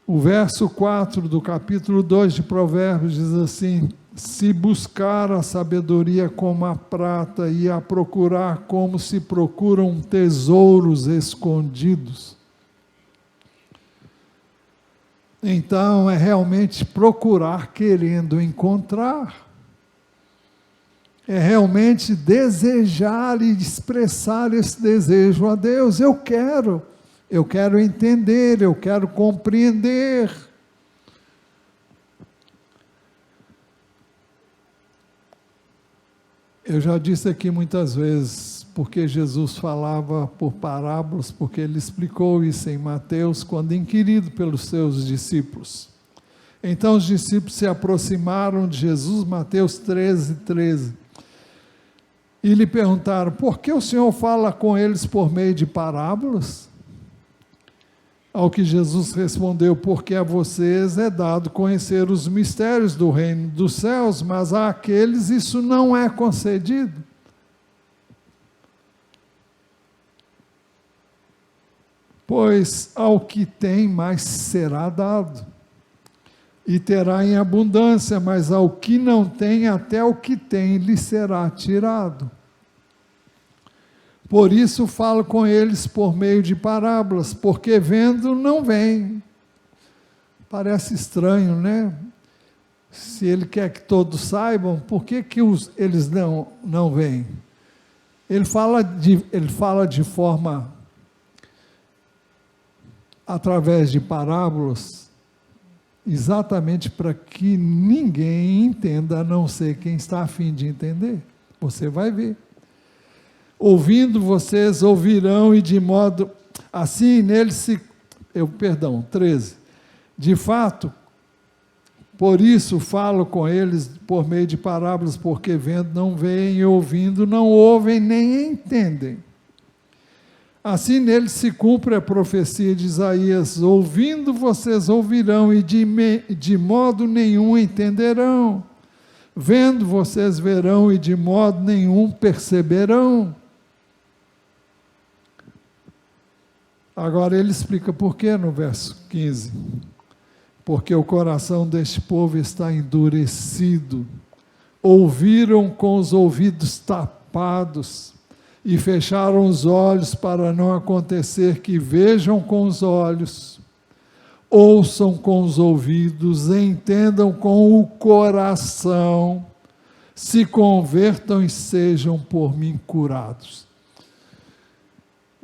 S1: O verso 4 do capítulo 2 de Provérbios diz assim: se buscar a sabedoria como a prata e a procurar como se procuram tesouros escondidos. Então, é realmente procurar querendo encontrar. É realmente desejar e expressar esse desejo a Deus. Eu quero entender, eu quero compreender. Eu já disse aqui muitas vezes, porque Jesus falava por parábolas, porque ele explicou isso em Mateus, quando inquirido pelos seus discípulos. Então os discípulos se aproximaram de Jesus, Mateus 13, 13, e lhe perguntaram: por que o Senhor fala com eles por meio de parábolas? Ao que Jesus respondeu: porque a vocês é dado conhecer os mistérios do reino dos céus, mas àqueles isso não é concedido. Pois ao que tem mais será dado, e terá em abundância, mas ao que não tem, até o que tem lhe será tirado. Por isso falo com eles por meio de parábolas, porque vendo não veem. Parece estranho, né? Se ele quer que todos saibam, por que eles não veem? Ele fala de forma, através de parábolas, exatamente para que ninguém entenda, a não ser quem está a fim de entender. Você vai ver. Ouvindo vocês ouvirão e de modo assim nele se... 13. De fato, por isso falo com eles por meio de parábolas, porque vendo não veem, e ouvindo não ouvem nem entendem. Assim nele se cumpre a profecia de Isaías: ouvindo vocês ouvirão e de modo nenhum entenderão. Vendo vocês verão e de modo nenhum perceberão. Agora ele explica por quê no verso 15. Porque o coração deste povo está endurecido. Ouviram com os ouvidos tapados e fecharam os olhos para não acontecer que vejam com os olhos, ouçam com os ouvidos, entendam com o coração, se convertam e sejam por mim curados.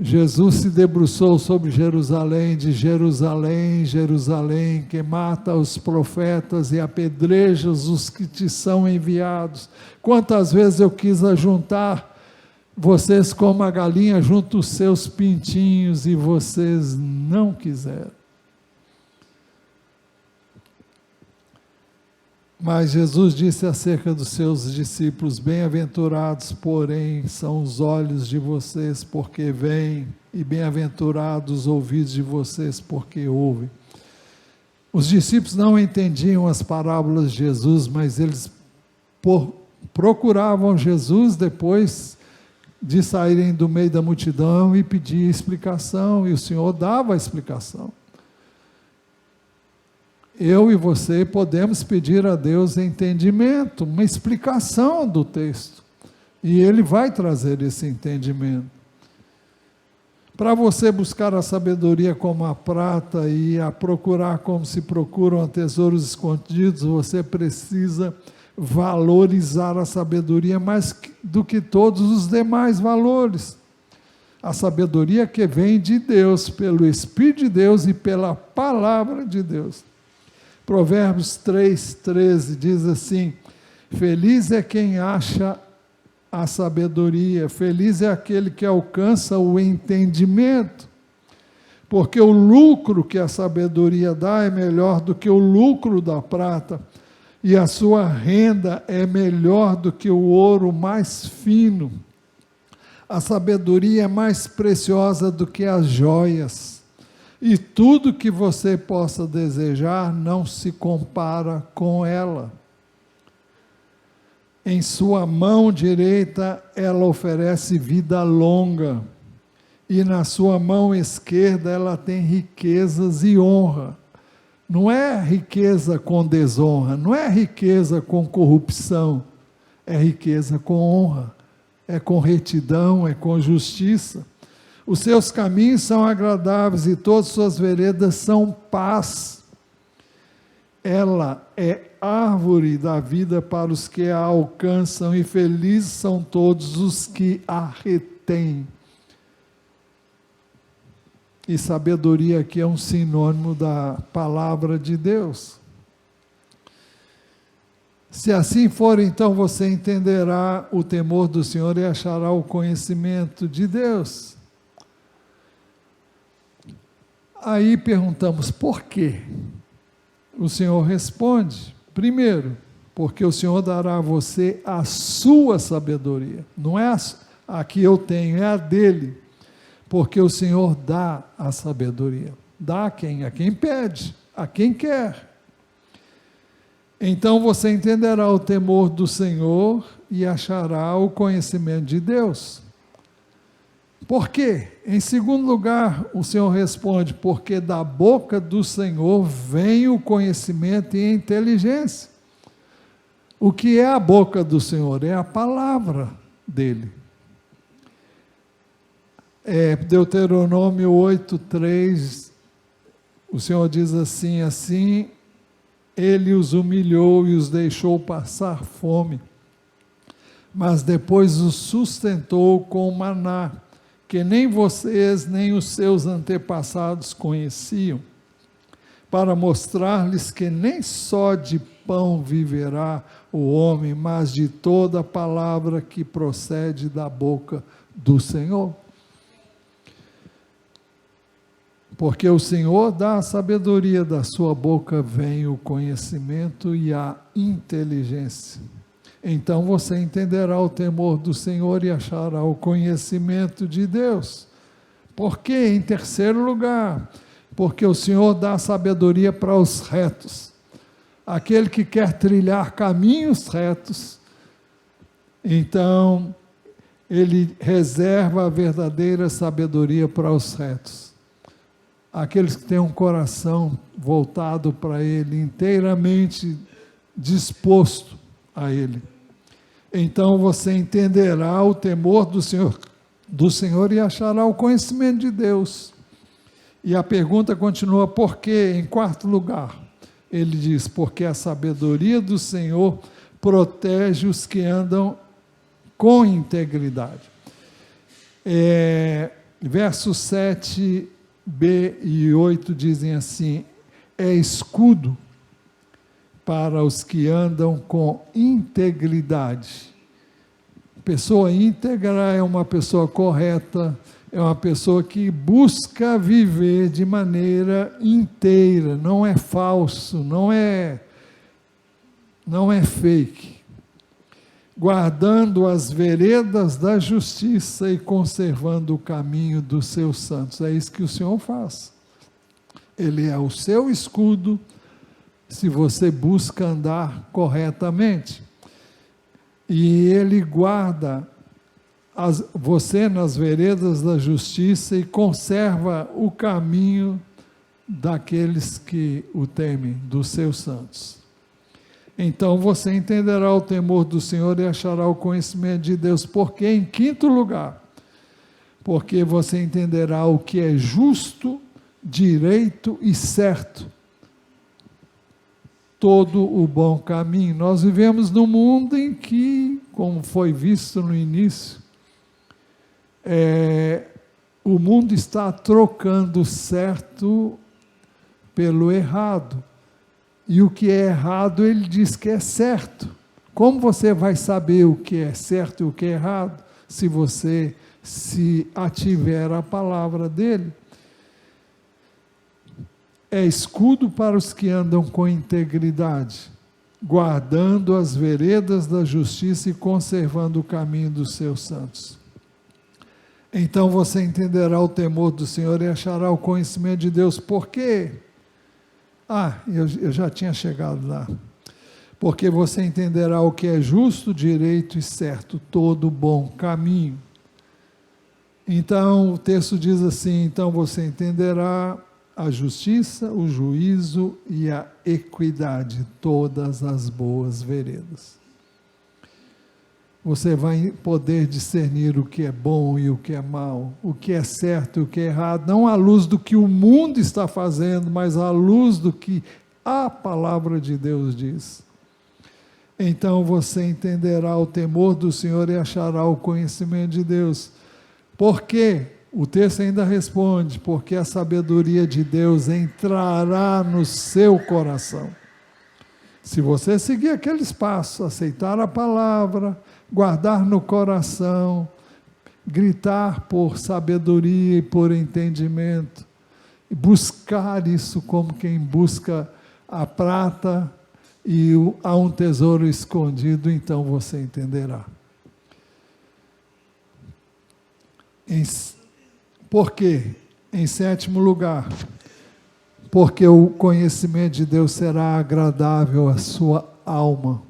S1: Jesus se debruçou sobre Jerusalém, de Jerusalém, Jerusalém, que mata os profetas e apedreja os que te são enviados. Quantas vezes eu quis ajuntar vocês como a galinha junto os seus pintinhos e vocês não quiseram. Mas Jesus disse acerca dos seus discípulos: bem-aventurados, porém, são os olhos de vocês porque veem, e bem-aventurados os ouvidos de vocês porque ouvem. Os discípulos não entendiam as parábolas de Jesus, mas eles procuravam Jesus depois de saírem do meio da multidão e pedir explicação, e o Senhor dava a explicação. Eu e você podemos pedir a Deus entendimento, uma explicação do texto, e Ele vai trazer esse entendimento. Para você buscar a sabedoria como a prata e a procurar como se procuram tesouros escondidos, você precisa valorizar a sabedoria mais do que todos os demais valores. A sabedoria que vem de Deus, pelo Espírito de Deus e pela Palavra de Deus. Provérbios 3:13 diz assim: feliz é quem acha a sabedoria, feliz é aquele que alcança o entendimento, porque o lucro que a sabedoria dá é melhor do que o lucro da prata, e a sua renda é melhor do que o ouro mais fino. A sabedoria é mais preciosa do que as joias. E tudo que você possa desejar não se compara com ela. Em sua mão direita ela oferece vida longa, e na sua mão esquerda ela tem riquezas e honra. Não é riqueza com desonra, não é riqueza com corrupção, é riqueza com honra, é com retidão, é com justiça. Os seus caminhos são agradáveis e todas as suas veredas são paz. Ela é árvore da vida para os que a alcançam, e felizes são todos os que a retêm. E sabedoria aqui é um sinônimo da palavra de Deus. Se assim for, então você entenderá o temor do Senhor e achará o conhecimento de Deus. Aí perguntamos, por quê? O Senhor responde, primeiro, porque o Senhor dará a você a sua sabedoria. Não é a que eu tenho, é a dele. Porque o Senhor dá a sabedoria. Dá a quem? A quem pede, a quem quer. Então você entenderá o temor do Senhor e achará o conhecimento de Deus. Por quê? Em segundo lugar, o Senhor responde, porque da boca do Senhor vem o conhecimento e a inteligência. O que é a boca do Senhor? É a palavra dele. Deuteronômio 8:3, o Senhor diz assim: assim ele os humilhou e os deixou passar fome, mas depois os sustentou com maná, que nem vocês nem os seus antepassados conheciam, para mostrar-lhes que nem só de pão viverá o homem, mas de toda palavra que procede da boca do Senhor. Porque o Senhor dá a sabedoria, da sua boca vem o conhecimento e a inteligência. Então você entenderá o temor do Senhor e achará o conhecimento de Deus. Por quê? Em terceiro lugar, porque o Senhor dá sabedoria para os retos. Aquele que quer trilhar caminhos retos, então ele reserva a verdadeira sabedoria para os retos. Aqueles que têm um coração voltado para Ele, inteiramente disposto a Ele. Então você entenderá o temor do Senhor e achará o conhecimento de Deus. E a pergunta continua, por quê? Em quarto lugar, ele diz, porque a sabedoria do Senhor protege os que andam com integridade. Versos 7b e 8 dizem assim, é escudo para os que andam com integridade. Pessoa íntegra é uma pessoa correta, é uma pessoa que busca viver de maneira inteira, não é falso, não é fake. Guardando as veredas da justiça e conservando o caminho dos seus santos. É isso que o Senhor faz. Ele é o seu escudo, se você busca andar corretamente. E Ele guarda você nas veredas da justiça e conserva o caminho daqueles que o temem, dos seus santos. Então você entenderá o temor do Senhor e achará o conhecimento de Deus. Porque, em quinto lugar, porque você entenderá o que é justo, direito e certo. Todo o bom caminho. Nós vivemos num mundo em que, como foi visto no início, o mundo está trocando o certo pelo errado. E o que é errado, ele diz que é certo. Como você vai saber o que é certo e o que é errado, se você se ativer à palavra dele? É escudo para os que andam com integridade, guardando as veredas da justiça e conservando o caminho dos seus santos. Então você entenderá o temor do Senhor e achará o conhecimento de Deus. Por quê? Eu já tinha chegado lá. Porque você entenderá o que é justo, direito e certo, todo bom caminho. Então o texto diz assim, então você entenderá a justiça, o juízo e a equidade, todas as boas veredas. Você vai poder discernir o que é bom e o que é mal, o que é certo e o que é errado, não à luz do que o mundo está fazendo, mas à luz do que a palavra de Deus diz. Então você entenderá o temor do Senhor e achará o conhecimento de Deus. Por quê? O texto ainda responde, porque a sabedoria de Deus entrará no seu coração. Se você seguir aqueles passos, aceitar a palavra, guardar no coração, gritar por sabedoria e por entendimento, e buscar isso como quem busca a prata e há um tesouro escondido, então você entenderá. Por quê? Em sétimo lugar, porque o conhecimento de Deus será agradável à sua alma.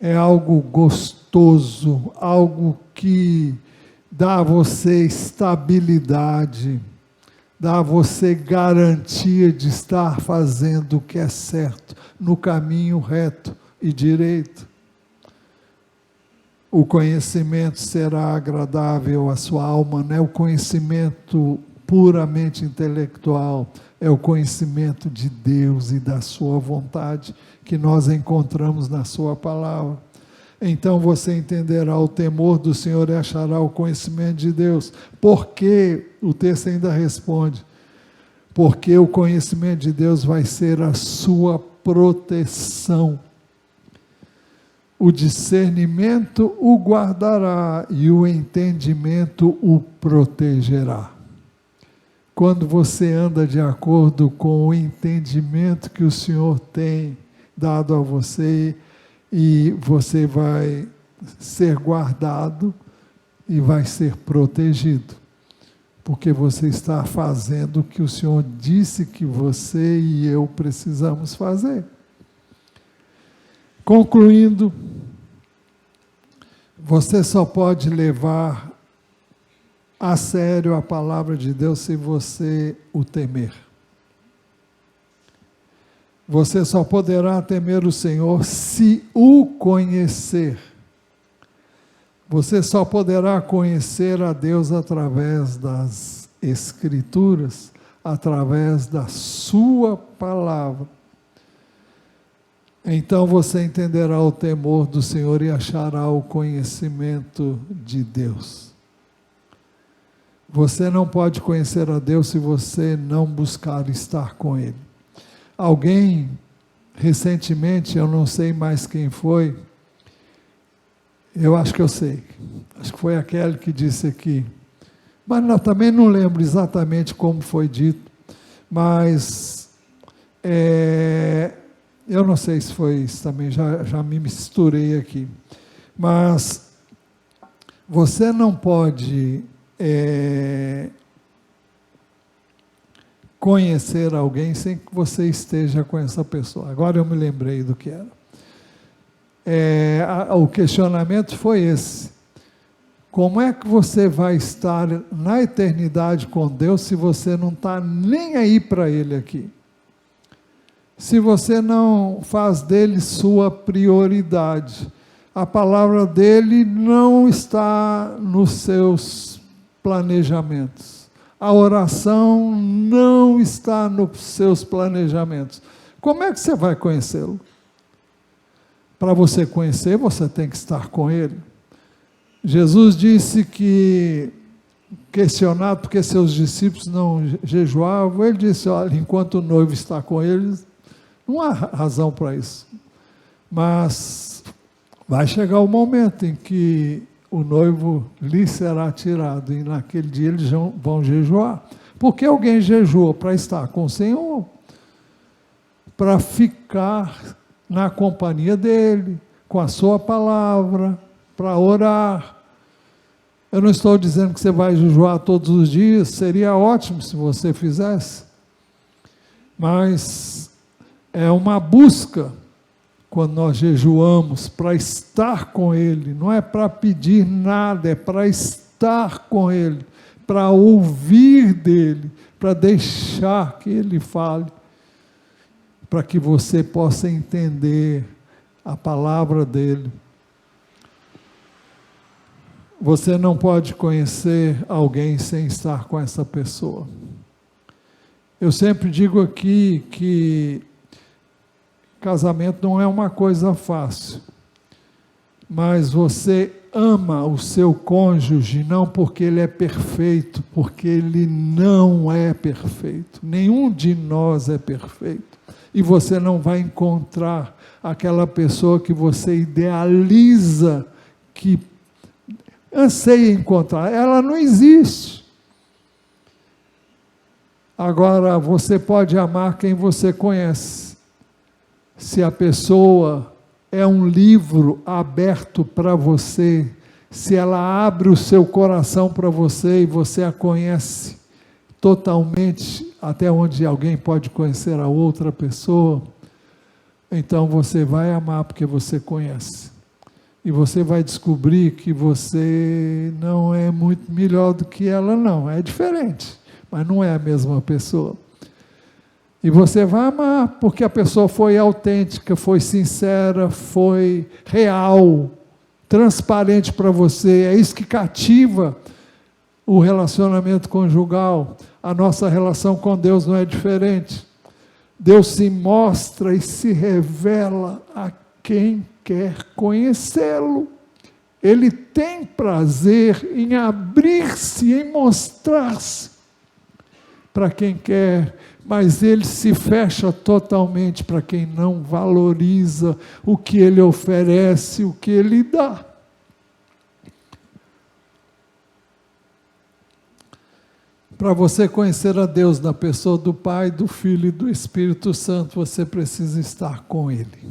S1: É algo gostoso, algo que dá a você estabilidade, dá a você garantia de estar fazendo o que é certo, no caminho reto e direito. O conhecimento será agradável à sua alma, não é o conhecimento puramente intelectual, é o conhecimento de Deus e da sua vontade que nós encontramos na sua palavra. Então você entenderá o temor do Senhor e achará o conhecimento de Deus. Porque, o texto ainda responde, porque o conhecimento de Deus vai ser a sua proteção. o discernimento o guardará e o entendimento o protegerá. Quando você anda de acordo com o entendimento que o Senhor tem dado a você, e você vai ser guardado e vai ser protegido, porque você está fazendo o que o Senhor disse que você e eu precisamos fazer. Concluindo, você só pode levar a sério a palavra de Deus se você o temer. Você só poderá temer o Senhor se o conhecer. Você só poderá conhecer a Deus através das Escrituras, através da sua palavra. Então você entenderá o temor do Senhor e achará o conhecimento de Deus. Você não pode conhecer a Deus se você não buscar estar com Ele. Alguém, recentemente, eu não sei mais quem foi, eu acho que eu sei, acho que foi aquele que disse aqui, mas também não lembro exatamente como foi dito, mas eu não sei se foi isso também, já me misturei aqui, mas você não pode conhecer alguém sem que você esteja com essa pessoa. Agora eu me lembrei do que era. O questionamento foi esse: como é que você vai estar na eternidade com Deus se você não está nem aí para Ele aqui? Se você não faz dele sua prioridade, a palavra dele não está nos seus planejamentos, a oração não está nos seus planejamentos, como é que você vai conhecê-lo? Para você conhecer, você tem que estar com Ele. Jesus disse que, questionado porque seus discípulos não jejuavam, Ele disse, olha, enquanto o noivo está com eles, não há razão para isso. Mas vai chegar o momento em que o noivo lhe será tirado, e naquele dia eles vão jejuar. Porque alguém jejua para estar com o Senhor, para ficar na companhia dele, com a sua palavra, para orar. Eu não estou dizendo que você vai jejuar todos os dias, seria ótimo se você fizesse, mas é uma busca, quando nós jejuamos, para estar com Ele, não é para pedir nada, é para estar com Ele, para ouvir dEle, para deixar que Ele fale, para que você possa entender a palavra dEle. Você não pode conhecer alguém sem estar com essa pessoa. Eu sempre digo aqui que casamento não é uma coisa fácil, mas você ama o seu cônjuge não porque ele é perfeito, porque ele não é perfeito. Nenhum de nós é perfeito. E você não vai encontrar aquela pessoa que você idealiza, que anseia encontrar. Ela não existe. Agora, você pode amar quem você conhece. Se a pessoa é um livro aberto para você, se ela abre o seu coração para você e você a conhece totalmente, até onde alguém pode conhecer a outra pessoa, então você vai amar porque você conhece. E você vai descobrir que você não é muito melhor do que ela, não. É diferente, mas não é a mesma pessoa. E você vai amar, porque a pessoa foi autêntica, foi sincera, foi real, transparente para você. É isso que cativa o relacionamento conjugal. A nossa relação com Deus não é diferente. Deus se mostra e se revela a quem quer conhecê-lo. Ele tem prazer em abrir-se, em mostrar-se para quem quer mas ele se fecha totalmente para quem não valoriza o que ele oferece, o que ele dá. Para você conhecer a Deus na pessoa do Pai, do Filho e do Espírito Santo, você precisa estar com Ele.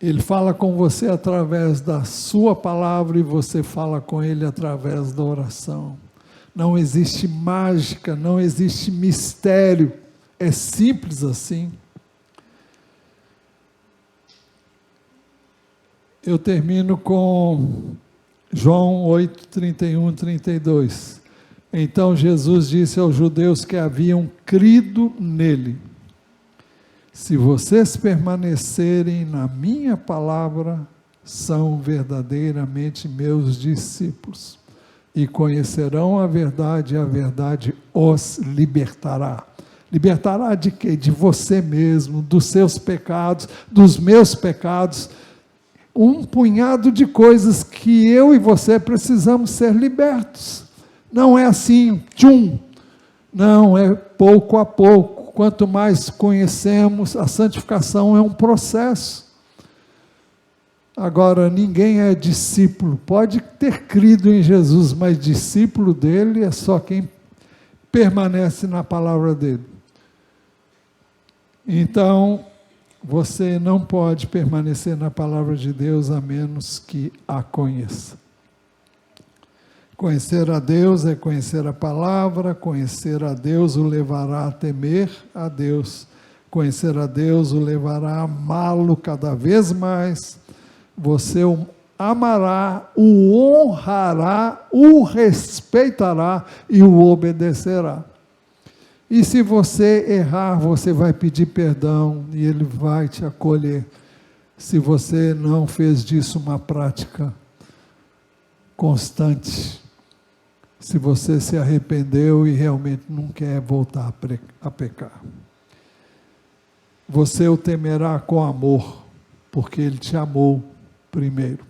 S1: Ele fala com você através da sua palavra e você fala com Ele através da oração. Não existe mágica, não existe mistério, é simples assim. Eu termino com João 8, 31, 32. Então Jesus disse aos judeus que haviam crido nele: se vocês permanecerem na minha palavra, são verdadeiramente meus discípulos, e conhecerão a verdade, e a verdade os libertará. Libertará de quê? De você mesmo, dos seus pecados, dos meus pecados, um punhado de coisas que eu e você precisamos ser libertos. Não é assim, tchum, não, é pouco a pouco. Quanto mais conhecemos, a santificação é um processo. Agora, ninguém é discípulo, pode ter crido em Jesus, mas discípulo dele é só quem permanece na palavra dele. Então, você não pode permanecer na palavra de Deus a menos que a conheça. Conhecer a Deus é conhecer a palavra, conhecer a Deus o levará a temer a Deus, conhecer a Deus o levará a amá-lo cada vez mais, você o amará, o honrará, o respeitará e o obedecerá. E se você errar, você vai pedir perdão e ele vai te acolher, se você não fez disso uma prática constante. Se você se arrependeu e realmente não quer voltar a pecar. Você o temerá com amor, porque ele te amou primeiro.